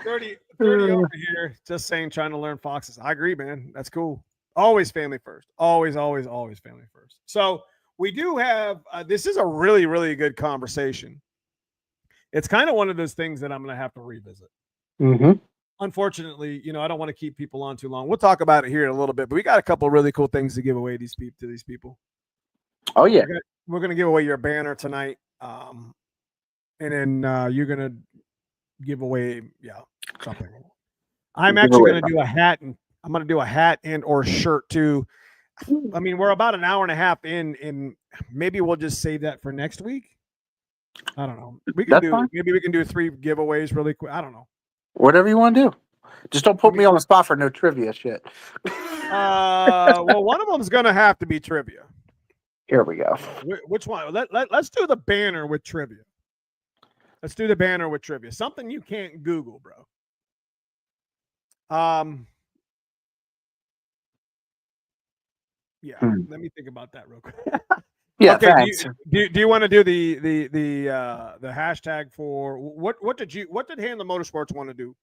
30 over here. Just saying, trying to learn foxes. I agree, man. That's cool. Always family first. Always family first. So we do have. This is a really, really good conversation. It's kind of one of those things that I'm going to have to revisit. Mm-hmm. Unfortunately, I don't want to keep people on too long. We'll talk about it here in a little bit, but we got a couple of really cool things to give away to these people. Oh yeah, we're gonna give away your banner tonight, and then you're gonna give away something. I'm actually gonna do a hat, and I'm gonna do a hat and or shirt too. I mean, we're about an hour and a half in, and maybe we'll just save that for next week. I don't know. Maybe we can do 3 giveaways really quick. I don't know. Whatever you want to do. Just don't put me on the spot for no trivia shit. Well, one of them is going to have to be trivia. Here we go. Which one? Let's do the banner with trivia. Let's do the banner with trivia. Something you can't Google, bro. Yeah. Let me think about that real quick. Yeah. Okay. Thanks. Do you want to do the hashtag for what did Handler Motorsports want to do?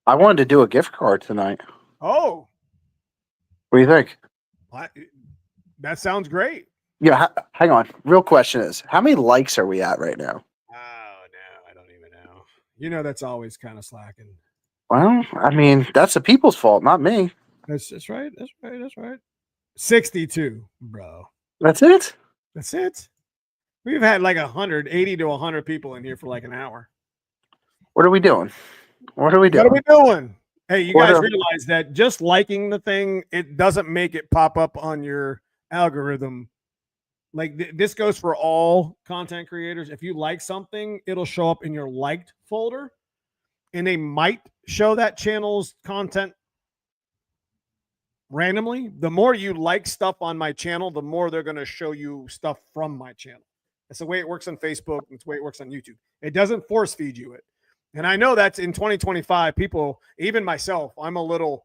I wanted to do a gift card tonight. Oh. What do you think? That sounds great. Yeah. Hang on. Real question is, how many likes are we at right now? Oh no, I don't even know. That's always kind of slacking. Well, I mean, that's the people's fault, not me. That's right. That's right. 62, bro. That's it. We've had like 180 to 100 people in here for like an hour. What are we doing? What are we doing? Hey, you guys realize that just liking the thing, it doesn't make it pop up on your algorithm. Like this goes for all content creators. If you like something, it'll show up in your liked folder, and they might show that channel's content randomly. The more you like stuff on my channel, the more they're going to show you stuff from my channel. That's the way it works on Facebook. It's the way it works on YouTube. It doesn't force feed you it. And I know that's in 2025, people, even myself, I'm a little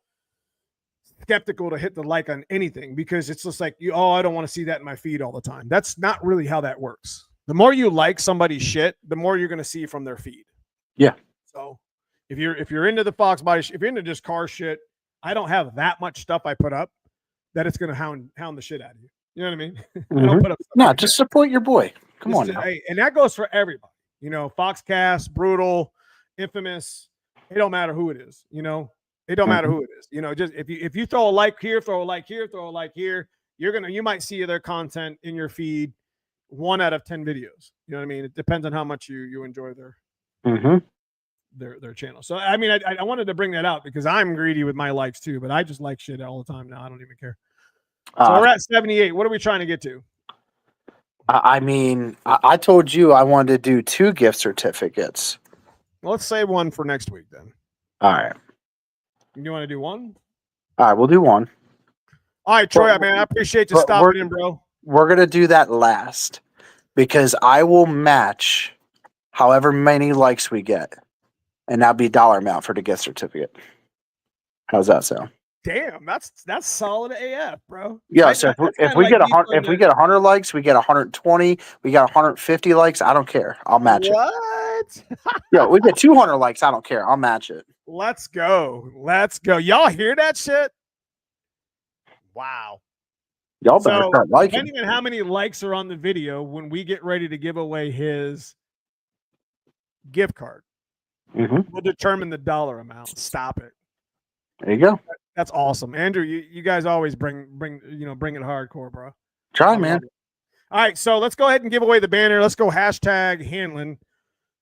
skeptical to hit the like on anything because it's just like, I don't want to see that in my feed all the time. That's not really how that works. The more you like somebody's shit, the more you're going to see from their feed. Yeah. So if you're into the foxbody, if you're into just car shit, I don't have that much stuff I put up, that it's going to hound the shit out of you. You know what I mean? I Mhm. don't put up stuff No, like just that. support your boy. Come on Just, now. hey, and that goes for everybody. You know, Foxcast, Brutal, Infamous. It don't matter who it is. You know, it don't matter who it is. You know, just if you throw a like here, throw a like here, throw a like here, you might see their content in your feed 1 out of 10 videos. You know what I mean? It depends on how much you enjoy their channel. So I mean, I wanted to bring that out because I'm greedy with my likes too, but I just like shit all the time now. I don't even care. So we're at 78. What are we trying to get to? I mean, I told you I wanted to do 2 gift certificates. Well, let's save one for next week then. All right. You want to do one? All right, we'll do one. All right, Troy, man, I appreciate you stopping in, bro. We're going to do that last because I will match however many likes we get, and that'll be dollar amount for the gift certificate. How's that sound? Damn, that's solid AF, bro. Yeah, so if we get 100 likes, we get 120, we got 150 likes, I don't care. I'll match it. What? Yeah, we get 200 likes, I don't care. I'll match it. Let's go. Y'all hear that shit? Wow. Y'all better start liking. Depending on how many likes are on the video, when we get ready to give away his gift card, we'll determine the dollar amount. Stop it. There you go. That's awesome, Andrew. You guys always bring it hardcore, bro. Try, man. All right, so let's go ahead and give away the banner. Let's go hashtag Hanlon.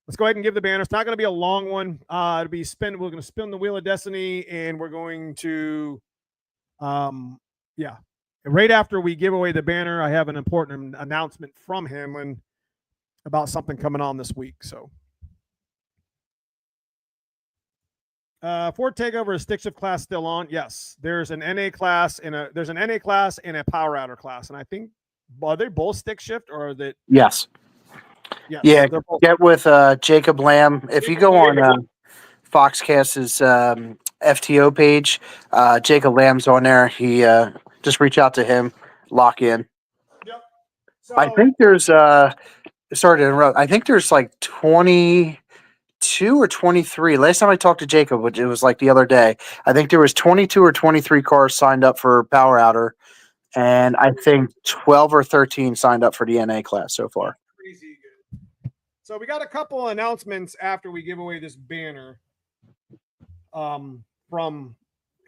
Let's go ahead and give the banner. It's not going to be a long one. It'll be we're going to spin the wheel of destiny, and we're going to, right after we give away the banner, I have an important announcement from Hanlon about something coming on this week. So. Ford Takeover is stick shift class still on? Yes. There's an NA class and a power outer class. And I think are they both stick shift or are they? Yes. Yeah. Get with Jacob Lamb. If you go on Foxcast's FTO page, Jacob Lamb's on there. He just reach out to him, lock in. Yep. So, I think there's sorry to interrupt. I think there's like 22 or 23. Last time I talked to Jacob, which it was like the other day, I think there was 22 or 23 cars signed up for Power Outer, and I think 12 or 13 signed up for the NA class so far. Crazy good. So we got a couple announcements after we give away this banner from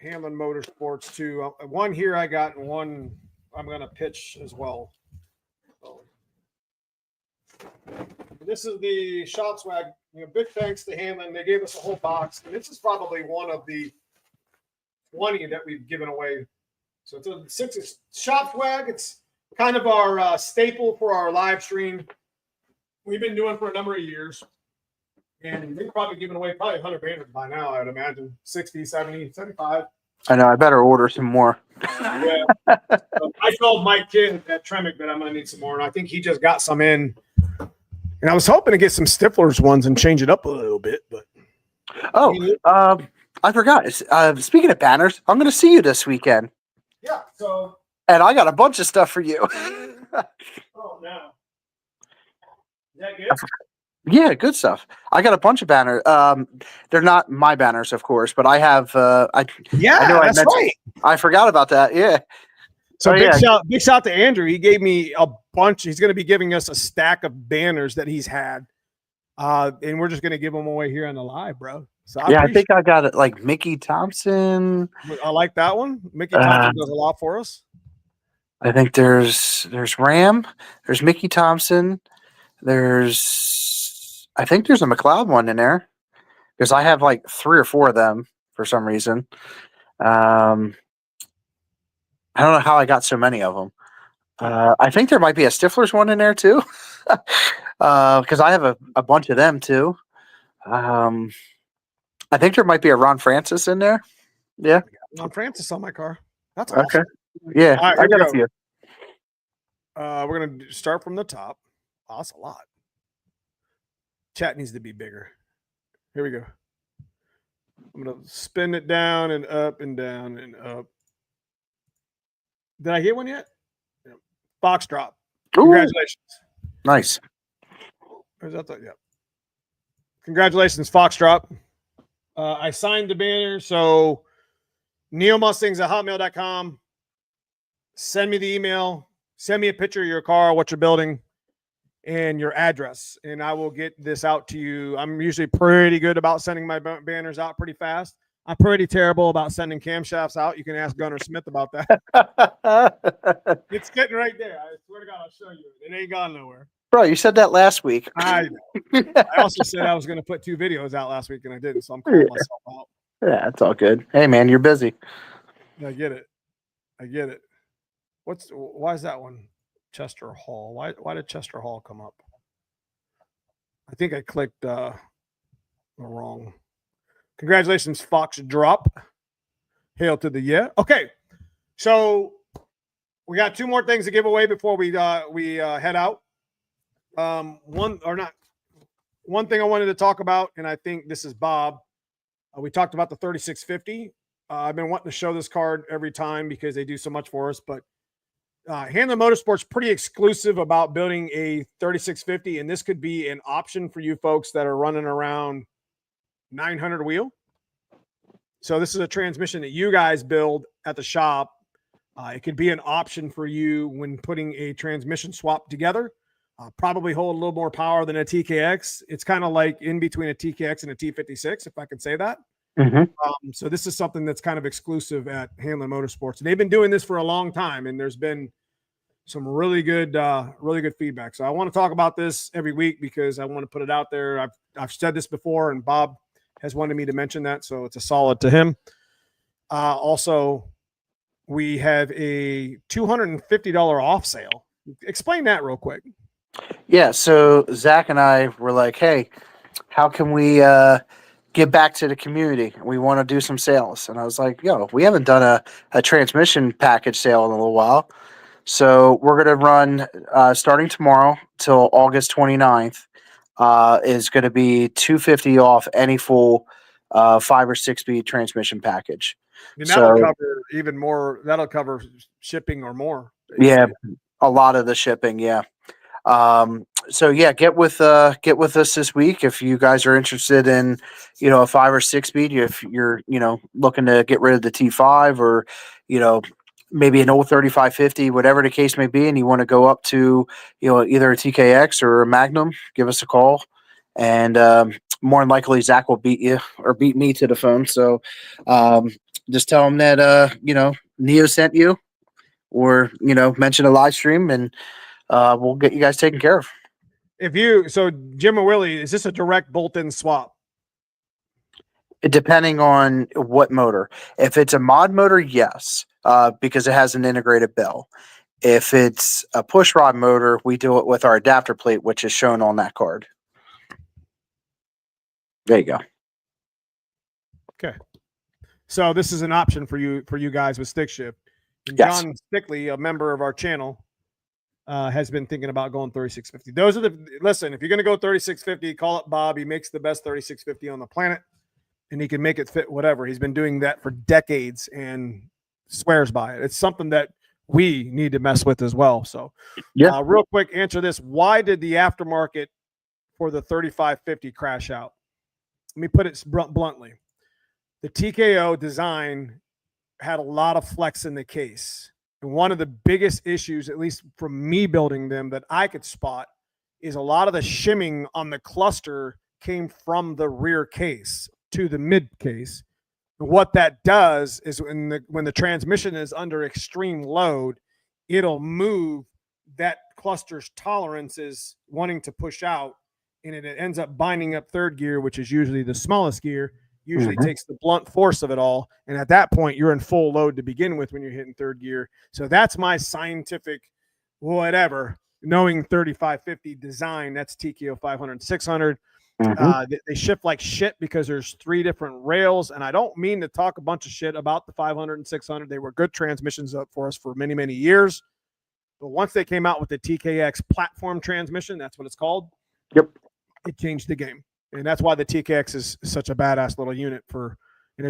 Hanlon Motorsports too. One here I got, and one I'm going to pitch as well. So, this is the Shop Swag. Big thanks to Hanlon. They gave us a whole box, and this is probably one of the 20 that we've given away. So it's a 6 Shop Swag. It's kind of our staple for our live stream. We've been doing for a number of years, and we've probably given away 100 banners by now, I would imagine. 60, 70, 75. I know. I better order some more. Yeah. I told Mike Kidd at Tremick that I'm going to need some more, and I think he just got some in. And I was hoping to get some Stifler's ones and change it up a little bit, but I forgot. Speaking of banners, I'm going to see you this weekend. Yeah. So. And I got a bunch of stuff for you. Oh no. Is that good? Yeah, good stuff. I got a bunch of banners. They're not my banners, of course, but I have. That's right. I forgot about that. Yeah. So big shout to Andrew. He gave me a bunch. He's going to be giving us a stack of banners that he's had, and we're just going to give them away here on the live, bro. So I think I got it. Like Mickey Thompson. I like that one. Mickey Thompson does a lot for us. I think there's Ram. There's Mickey Thompson. I think there's a McLeod one in there because I have like 3 or 4 of them for some reason. I don't know how I got so many of them. I think there might be a Stifler's one in there too, because I have a bunch of them too. I think there might be a Ron Francis in there. Yeah, Ron Francis on my car. That's awesome. Okay. Yeah, right, I got a few. We're gonna start from the top. Oh, that's a lot. Chat needs to be bigger. Here we go. I'm gonna spin it down and up and down and up. Did I get one yet? Yeah. Box drop. Congratulations. Ooh, nice. Where's that? Yeah. Congratulations, Foxdrop. I signed the banner. So Neomustangs@hotmail.com. send me the email, send me a picture of your car, what you're building, and your address, and I will get this out to you. I'm usually pretty good about sending my banners out pretty fast. I'm pretty terrible about sending camshafts out. You can ask Gunnar Smith about that. It's getting right there. I swear to God, I'll show you. It ain't gone nowhere. Bro, you said that last week. I also said I was going to put 2 videos out last week, and I didn't, so I'm calling myself out. Yeah, it's all good. Hey, man, you're busy. I get it. Why is that one? Chester Hall. Why did Chester Hall come up? I think I clicked wrong. Congratulations, Fox Drop. Hail to the yeah. Okay, so we got 2 more things to give away before we head out. One thing I wanted to talk about, and I think this is Bob. We talked about the 3650. I've been wanting to show this card every time because they do so much for us, but Hangin Motorsport's pretty exclusive about building a 3650, and this could be an option for you folks that are running around 900 wheel. So this is a transmission that you guys build at the shop. It could be an option for you when putting a transmission swap together. Probably hold a little more power than a TKX. It's kind of like in between a TKX and a T56, if I can say that. Mm-hmm. So this is something that's kind of exclusive at Hangin Motorsports. They've been doing this for a long time, and there's been some really good feedback. So I want to talk about this every week because I want to put it out there. I've said this before, and Bob has wanted me to mention that, so it's a solid to him. Also, we have a $250 off sale. Explain that real quick. Yeah, so Zach and I were like, hey, how can we get back to the community? We want to do some sales. And I was like, yo, we haven't done a transmission package sale in a little while. So we're going to run starting tomorrow till August 29th. Is going to be $250 off any full 5 or 6 speed transmission package. And that'll cover even more. That'll cover shipping or more. Basically. Yeah, a lot of the shipping. Yeah. So yeah, get with us this week if you guys are interested in, a 5 or 6 speed. If you're looking to get rid of the T5 or maybe an old 3550, whatever the case may be, and you want to go up to either a TKX or a Magnum, give us a call, and more than likely Zach will beat you or beat me to the phone. So just tell him that Neo sent you, or mention a live stream, and we'll get you guys taken care of. So Jim or Willie, is this a direct bolt-in swap? Depending on what motor. If it's a mod motor, yes, because it has an integrated bell. If it's a push rod motor, we do it with our adapter plate, which is shown on that card. There you go. Okay. So this is an option for you guys with stick shift. And yes. John Stickley, a member of our channel, has been thinking about going 3650. Listen, if you're going to go 3650, call up Bob. He makes the best 3650 on the planet, and he can make it fit whatever. He's been doing that for decades and swears by it. It's something that we need to mess with as well. So yeah, real quick, answer this. Why did the aftermarket for the 3550 crash out? Let me put it bluntly. The TKO design had a lot of flex in the case. And one of the biggest issues, at least from me building them, that I could spot is a lot of the shimming on the cluster came from the rear case to the mid case. And what that does is when the transmission is under extreme load, it'll move that cluster's tolerances wanting to push out, and it ends up binding up third gear, which is usually the smallest gear. Usually takes the blunt force of it all. And at that point, you're in full load to begin with when you're hitting third gear. So that's my scientific whatever, knowing 3550 design. That's TKO 500, 600. They shift like shit because there's 3 different rails. And I don't mean to talk a bunch of shit about the 500 and 600. They were good transmissions up for us for many, many years. But once they came out with the TKX platform transmission, that's what it's called. Yep. It changed the game. And that's why the TKX is such a badass little unit for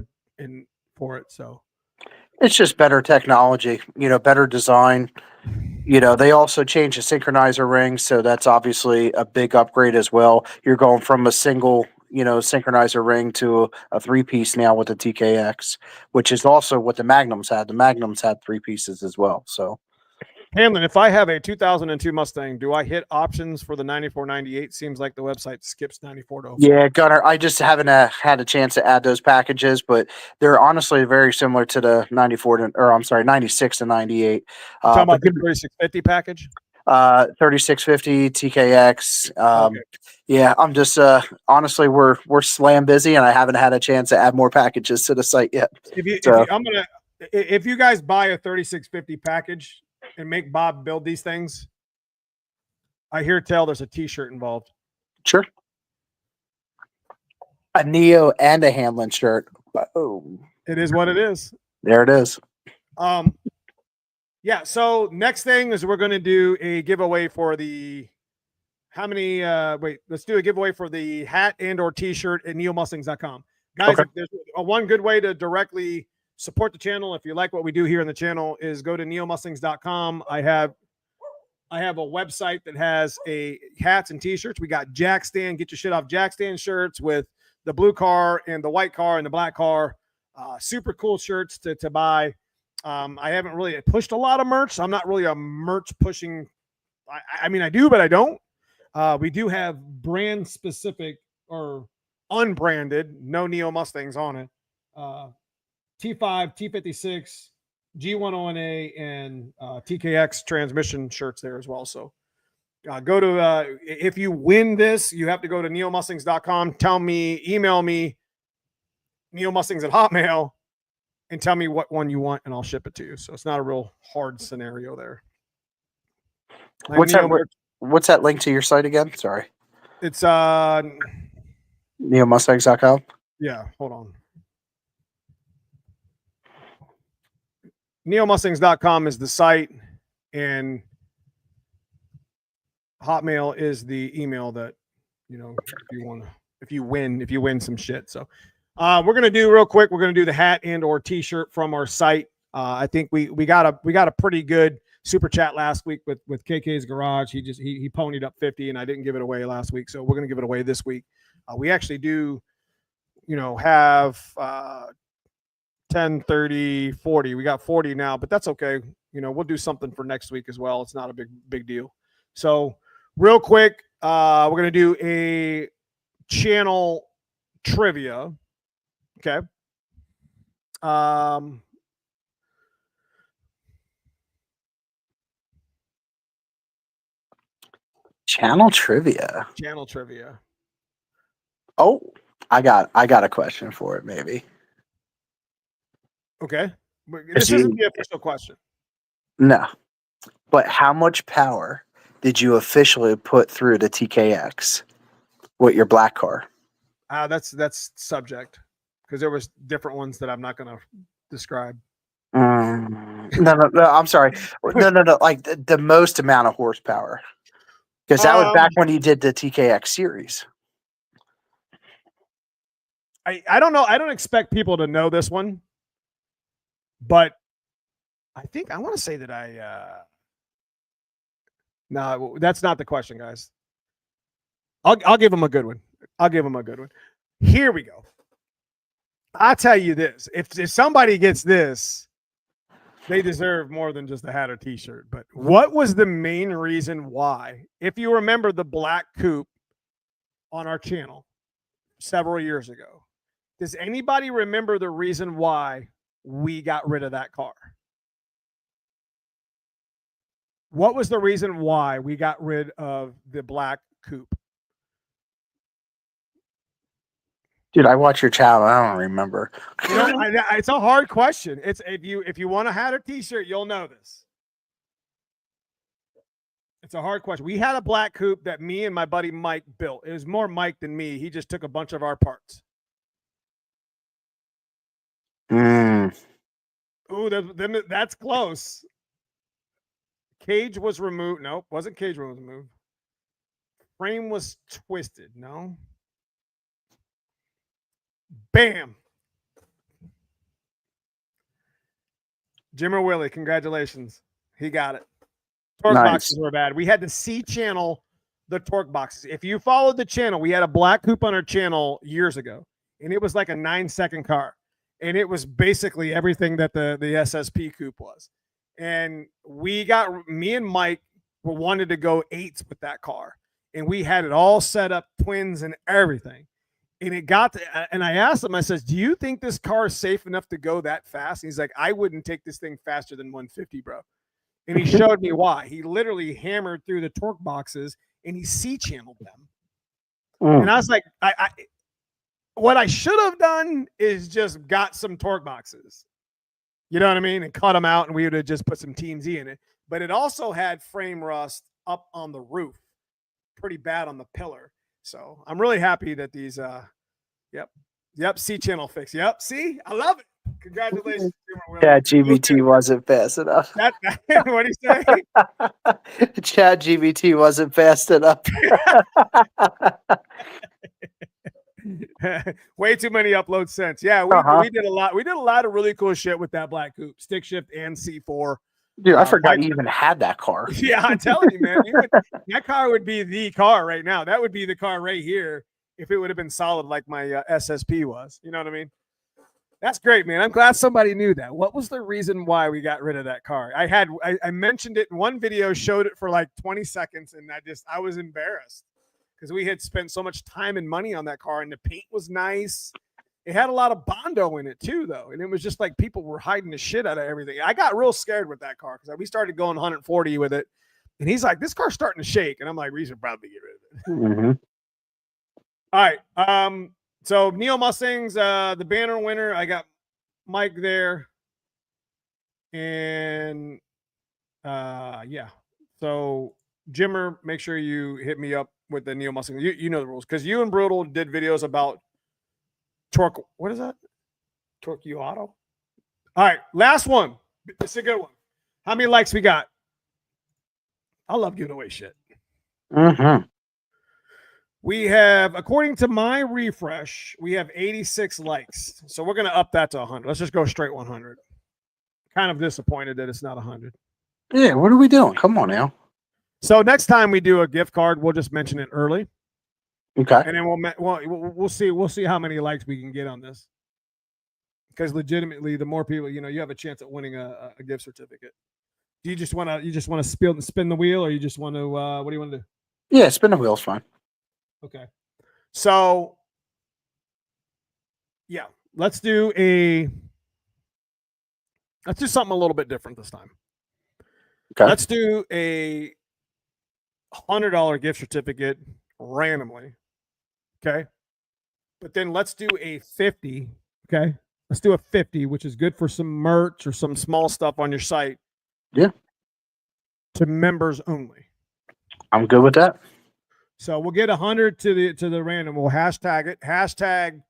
it. So it's just better technology, better design. They also changed the synchronizer ring, so that's obviously a big upgrade as well. You're going from a single, synchronizer ring to a 3-piece now with the TKX, which is also what the Magnums had. The Magnums had 3 pieces as well. So, Hamlin, if I have a 2002 Mustang, do I hit options for the 94, 98? Seems like the website skips 94 to 04. yeah, Gunner, I just haven't had a chance to add those packages, but they're honestly very similar to the 96 to 98. Talking about the 3650 package? 3650 TKX. Okay. Yeah, I'm just honestly we're slam busy, and I haven't had a chance to add more packages to the site yet. If you guys buy a 3650 package and make Bob build these things, I hear tell there's a T-shirt involved. Sure. A Neo and a Hamlin shirt. Oh, it is what it is. There it is. Yeah. So next thing is we're going to do a giveaway for the let's do a giveaway for the hat and or T-shirt at neomustangs.com. Guys, Okay. If there's one good way to directly support the channel, if you like what we do here in the channel, is go to neomustangs.com. I have a website that has hats and T-shirts. We got JACKSTAND, get your shit off JACKSTAND shirts with the blue car and the white car and the black car. Super cool shirts to buy. I haven't really pushed a lot of merch. So I'm not really a merch pushing. I mean, I do, but I don't. We do have brand specific or unbranded, no Neo Mustangs on it. T5, T56, G101A, and TKX transmission shirts there as well. So go to, if you win this, you have to go to neomustangs.com. Email me, neomustangs at Hotmail, and tell me what one you want, and I'll ship it to you. So it's not a real hard scenario there. What's that link to your site again? Sorry. It's neomustangs.com. Yeah, hold on. Neomustangs.com is the site, and Hotmail is the email that, if you win some shit. So we're going to do real quick. We're going to do the hat and or T-shirt from our site. I think we got a pretty good super chat last week with KK's Garage. He ponied up 50, and I didn't give it away last week. So we're going to give it away this week. We actually do, have 10, 30, 40. We got 40 now, but that's okay. We'll do something for next week as well. It's not a big deal. So real quick, we're going to do a channel trivia. Okay. Channel trivia. Oh, I got a question for it, maybe. Okay. This isn't the official question. No. But how much power did you officially put through the TKX with your black car? That's subject, because there was different ones that I'm not going to describe. No, I'm sorry. No. Like the most amount of horsepower. Because that was back when you did the TKX series. I don't know. I don't expect people to know this one, but I think I want to say that no, that's not the question, guys. I'll give them a good one. Here we go. I'll tell you this. If somebody gets this, they deserve more than just a hat or T-shirt. But what was the main reason why? If you remember the black coupe on our channel several years ago, does anybody remember the reason why we got rid of that car? What was the reason why we got rid of the black coupe? Dude, I watch your channel. I don't remember. It's a hard question. It's if you want a hat or T-shirt, you'll know this. It's a hard question. We had a black coupe that me and my buddy Mike built. It was more Mike than me. He just took a bunch of our parts. Ooh, that's close. Cage was removed. Nope, wasn't cage was removed. Frame was twisted. No. Bam. Jim or Willie, congratulations. He got it. Torque boxes were bad. We had the C channel the torque boxes. If you followed the channel, we had a black coupe on our channel years ago, and it was like a 9-second car. And it was basically everything that the SSP coupe was. And me and Mike wanted to go 8s with that car. And we had it all set up, twins and everything. And and I asked him, I says, do you think this car is safe enough to go that fast? And he's like, I wouldn't take this thing faster than 150, bro. And he showed me why. He literally hammered through the torque boxes and he C-channeled them. And I was like, what I should have done is just got some torque boxes. You know what I mean? And cut them out, and we would have just put some Team Z in it. But it also had frame rust up on the roof. Pretty bad on the pillar. So I'm really happy that these, C-channel fix. Yep, see? I love it. Congratulations. ChatGPT wasn't fast enough. What do you say? ChatGPT wasn't fast enough. Way too many uploads since. Yeah, we did a lot. We did a lot of really cool shit with that black coupe, stick shift and C4. Dude, I forgot you even had that car. Yeah, I'm telling you, man. That car would be the car right now. That would be the car right here if it would have been solid like my SSP was. You know what I mean? That's great, man. I'm glad somebody knew that. What was the reason why we got rid of that car? I mentioned it in one video, showed it for like 20 seconds, and I was embarrassed because we had spent so much time and money on that car, and the paint was nice. It had a lot of Bondo in it too, though, and it was just like people were hiding the shit out of everything. I got real scared with that car because we started going 140 with it, and he's like, "This car's starting to shake," and I'm like, "We should probably get rid of it." Mm-hmm. All right. So Neomustangs, the banner winner, I got Mike there. And yeah. So Jimmer, make sure you hit me up with the Neomustangs. You know the rules. Because you and Brutal did videos about torque. What is that? Torque Auto. All right. Last one. It's a good one. How many likes we got? I love giving away shit. Mm-hmm. We have, according to my refresh, we have 86 likes. So we're going to up that to 100. Let's just go straight 100. Kind of disappointed that it's not 100. Yeah, what are we doing? Come on now. So next time we do a gift card, we'll just mention it early. Okay. And then we'll see how many likes we can get on this. Because legitimately, the more people, you have a chance at winning a gift certificate. Do you just want to spin the wheel, or you just want to what do you want to do? Yeah, spin the wheel's fine. Okay. So, yeah, let's do something a little bit different this time. Okay. Let's do a $100 gift certificate randomly. Okay. But then let's do a 50. Okay. Let's do a 50, which is good for some merch or some small stuff on your site. Yeah. To members only. I'm good with that. So we'll get 100 to the random. We'll hashtag it. Hashtag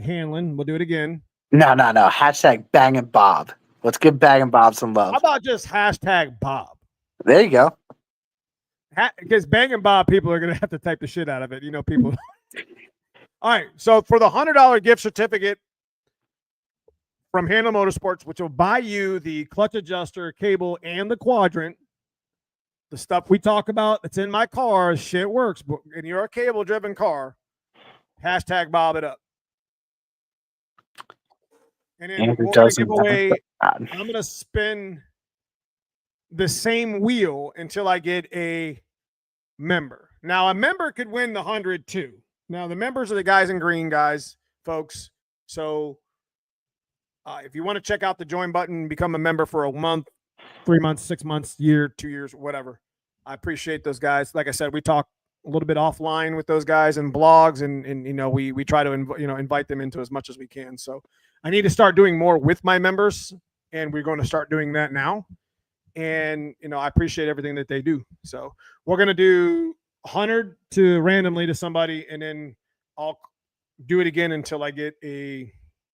Hanlon. We'll do it again. No. Hashtag Bangin' Bob. Let's give Bangin' Bob some love. How about just hashtag Bob? There you go. Because Bangin' Bob, people are going to have to type the shit out of it. People. All right. So for the $100 gift certificate from Handle Motorsports, which will buy you the clutch adjuster, cable, and the quadrant, the stuff we talk about that's in my car, shit works. But in your cable-driven car, hashtag Bob it up. And then we're going to give away, I'm going to spin the same wheel until I get a member. Now, a member could win the 100 too. Now, the members are the guys in green, guys, folks. So if you want to check out the join button, become a member for a month, 3 months, 6 months, year, 2 years, whatever. I appreciate those guys. Like I said, we talk a little bit offline with those guys and blogs, and we try to invite them into as much as we can. So I need to start doing more with my members, and we're going to start doing that now. And I appreciate everything that they do. So we're going to do 100 to randomly to somebody, and then I'll do it again until I get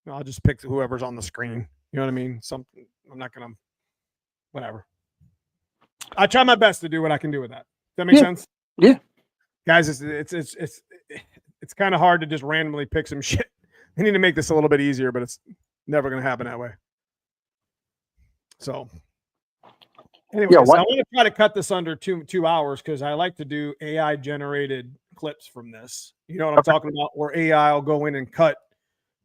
I'll just pick whoever's on the screen. You know what I mean? Something. I'm not going to. Whatever. I try my best to do what I can do with that. Does that make sense? Yeah. Guys, it's kind of hard to just randomly pick some shit. I need to make this a little bit easier, but it's never going to happen that way. So, Anyways, I want to try to cut this under 2 hours because I like to do AI generated clips from this. You know what I'm talking about? Where AI will go in and cut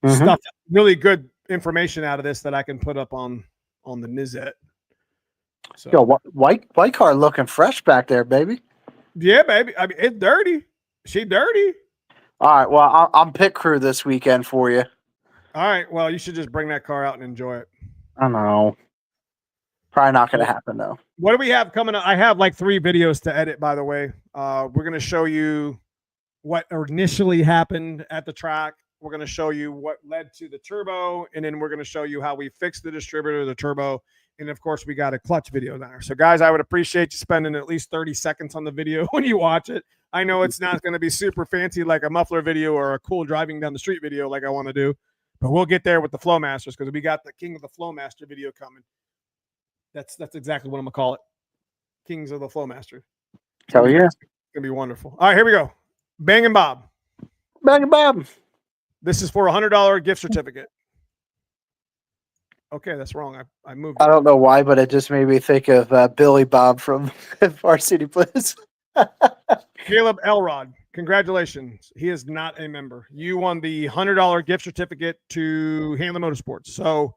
stuff, really good information out of this that I can put up on the Nizet. So, yo, white car looking fresh back there, baby. Yeah, baby. I mean, it's dirty. She dirty. All right. Well, I'm pit crew this weekend for you. All right. Well, you should just bring that car out and enjoy it. I know. Probably not going to happen though. What do we have coming up? I have like 3 videos to edit, by the way. We're going to show you what initially happened at the track. We're going to show you what led to the turbo, and then we're going to show you how we fixed the distributor, the turbo, and of course, we got a clutch video there. So, guys, I would appreciate you spending at least 30 seconds on the video when you watch it. I know it's not going to be super fancy like a muffler video or a cool driving down the street video like I want to do, but we'll get there with the Flowmasters because we got the King of the Flowmaster video coming. That's exactly what I'm going to call it. Kings of the Flowmaster. Hell yeah. It's going to be wonderful. All right, here we go. Bang and Bob. Bang and Bob. This is for a $100 gift certificate. Okay, that's wrong. I moved. I don't know why, but it just made me think of Billy Bob from Varsity Blues. Caleb Elrod, congratulations. He is not a member. You won the $100 gift certificate to Hangin Motorsports. So,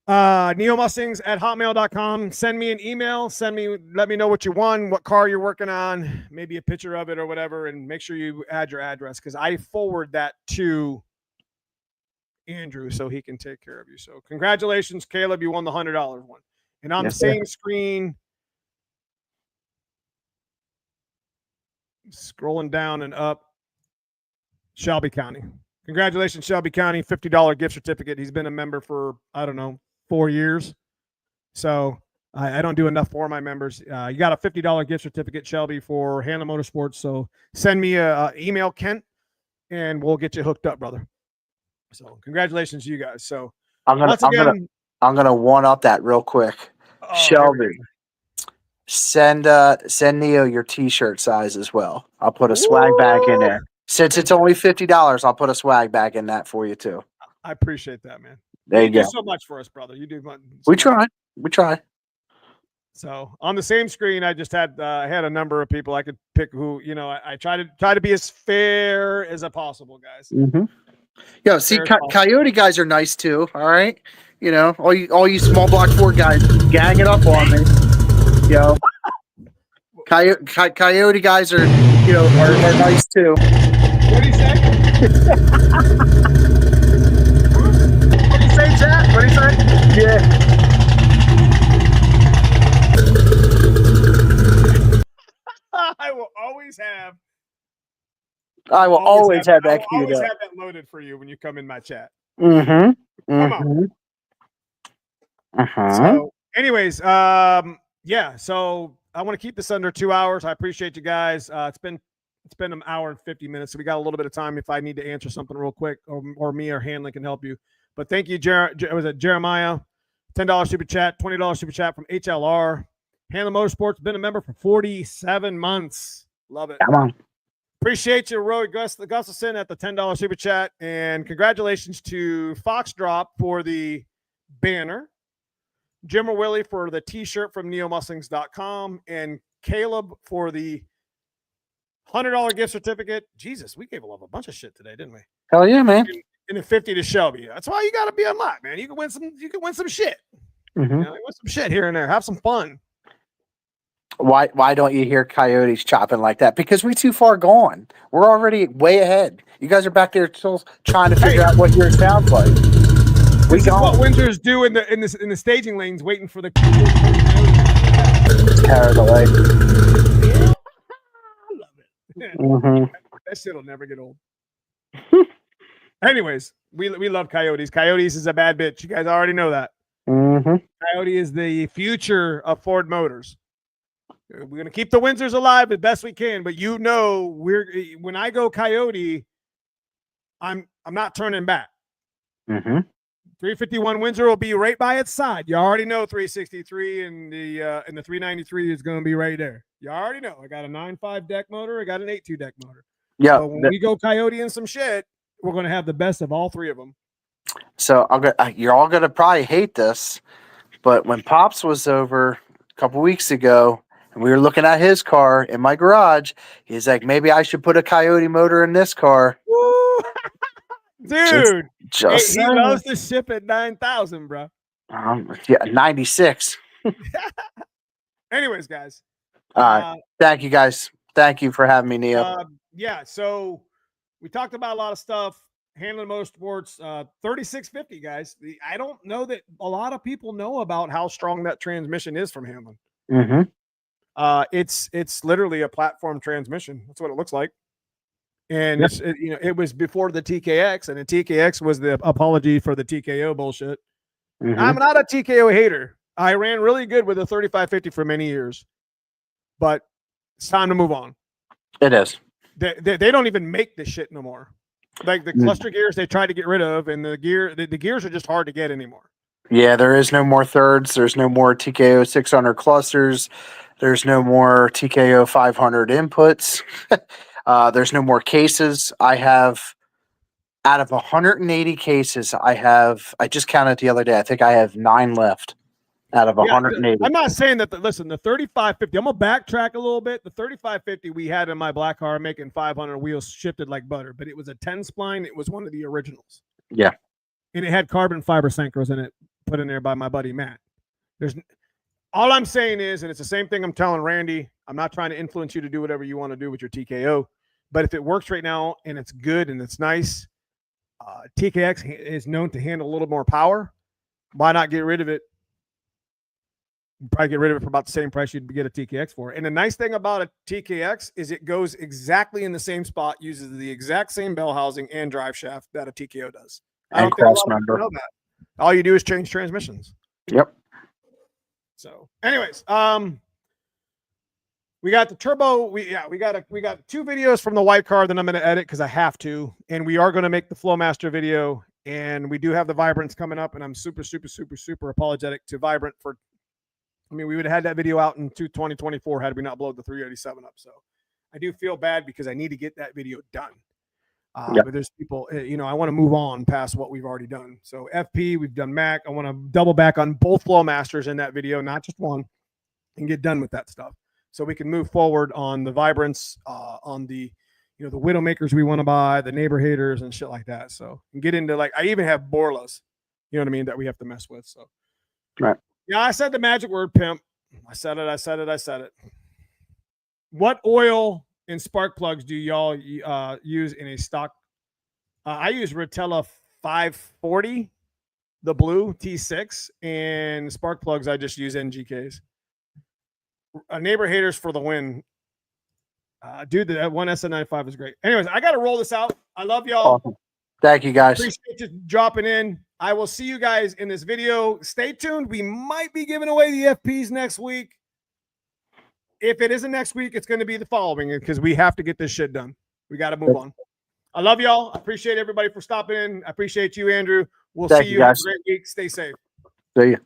Neomustangs at hotmail.com. Send me an email. Let me know what you won, what car you're working on, maybe a picture of it or whatever, and make sure you add your address because I forward that to Andrew so he can take care of you. So congratulations, Caleb. You won the $100 one. And on the same screen, scrolling down and up, Shelby County. Congratulations, Shelby County. $50 gift certificate. He's been a member for, I don't know, 4 years. So I don't do enough for my members. You got a $50 gift certificate, Shelby, for Hangin Motorsports. So send me a email, Kent, and we'll get you hooked up, brother. So congratulations to you guys. So I'm gonna one up that real quick. Shelby, send Neo your t-shirt size as well. I'll put a swag bag in there. Since it's only $50, I'll put a swag bag in that for you too. I appreciate that, man. There you go. You do so much for us, brother. You do. We try. So on the same screen, I just had a number of people I could pick who, you know, I try to be as fair as possible, guys. Yo, see, Coyote guys are nice too. All right, you know, all you small block 4 guys gang it up on me. Yo, Coyote guys are, you know, are nice too. What do you say? What do you say, Jack? What do you say? Yeah. I will always have that queued up. Have that loaded for you when you come in my chat. Come on. So, anyways, yeah. So I want to keep this under 2 hours. I appreciate you guys. It's been an hour and 50 minutes, so we got a little bit of time if I need to answer something real quick, or me or Hanlon can help you. But thank you, was it Jeremiah? $10 super chat, $20 super chat from HLR. Hangin Motorsports, been a member for 47 months. Love it. Come on. Appreciate you, Roy Gustafson, at the $10 super chat. And congratulations to Fox Drop for the banner, Jim or Willie for the t-shirt from Neomustangs.com, and Caleb for the $100 gift certificate. Jesus, we gave a bunch of shit today, didn't we? Hell yeah, man. And the 50 to Shelby. That's why you got to be on live, man. You can win some shit. You know, win some shit here and there. Have some fun. Why don't you hear Coyotes chopping like that? Because we're too far gone. We're already way ahead. You guys are back there still trying to figure out what your sounds like. This is what Windsors do in the staging lanes, waiting for the carried away. I love it. That shit'll never get old. Anyways, we love Coyotes. Coyotes is a bad bitch. You guys already know that. Coyote is the future of Ford Motors. We're gonna keep the Windsors alive as best we can, but you know, when I go Coyote, I'm not turning back. 351 Windsor will be right by its side. You already know 363 and the 393 is going to be right there. You already know. I got a 9.5 deck motor. I got an 8.2 deck motor. Yeah. So when we go Coyote and some shit, we're going to have the best of all 3 of them. So you're all going to probably hate this, but when Pops was over couple weeks ago, and we were looking at his car in my garage. He's like, maybe I should put a Coyote motor in this car. Woo! Dude, Just he loves to ship at 9,000, bro. yeah, 96. Anyways, guys. Thank you, guys. Thank you for having me, Neo. Yeah, so we talked about a lot of stuff. Handling Motorsports, 3650, guys. I don't know that a lot of people know about how strong that transmission is from Handling. Mm-hmm. It's literally a platform transmission. That's what it looks like. And it was before the TKX, and the TKX was the apology for the TKO bullshit. Mm-hmm. I'm not a TKO hater. I ran really good with a 3550 for many years, but it's time to move on. It is. They don't even make this shit no more. Like the cluster gears they tried to get rid of, and the gears are just hard to get anymore. Yeah, there is no more thirds. There's no more TKO 600 clusters. There's no more TKO 500 inputs. There's no more cases. I have, out of 180 cases, I just counted the other day. I think I have 9 left out of 180. I'm not saying that. Listen, the 3550. I'm gonna backtrack a little bit. The 3550 we had in my black car making 500 wheels shifted like butter, but it was a 10 spline. It was one of the originals. Yeah, and it had carbon fiber synchros in it, put in there by my buddy Matt. All I'm saying is, and it's the same thing I'm telling Randy. I'm not trying to influence you to do whatever you want to do with your TKO, but if it works right now and it's good and it's nice, TKX is known to handle a little more power. Why not get rid of it? Probably get rid of it for about the same price you'd get a TKX for. And the nice thing about a TKX is it goes exactly in the same spot, uses the exact same bell housing and drive shaft that a TKO does. I don't think a lot of people know that. All you do is change transmissions. Yep. So, anyways, we got the turbo. We got 2 videos from the white car that I'm going to edit because I have to, and we are going to make the Flowmaster video, and we do have the Vibrants coming up, and I'm super apologetic to Vibrant for. I mean, we would have had that video out in 2024 had we not blown the 387 up. So I do feel bad because I need to get that video done. But there's people, I want to move on past what we've already done. So FP, we've done Mac. I want to double back on both Flowmasters in that video, not just one, and get done with that stuff. So we can move forward on the Vibrants, on the, the Widowmakers we want to buy, the neighbor haters and shit like that. So and get into I even have Borlas, you know what I mean, that we have to mess with. So, right. Yeah, I said the magic word, pimp. I said it. What oil and spark plugs do y'all use in a stock? I use Rotella 540, the blue T6, and spark plugs I just use NGKs. Neighbor haters for the win. Dude, that one SN95 is great. Anyways, I got to roll this out. I love y'all. Awesome. Thank you, guys. Appreciate you dropping in. I will see you guys in this video. Stay tuned. We might be giving away the FPs next week. If it isn't next week, it's going to be the following because we have to get this shit done. We got to move on. I love y'all. I appreciate everybody for stopping in. I appreciate you, Andrew. We'll see you. Have a great week. Stay safe. See you.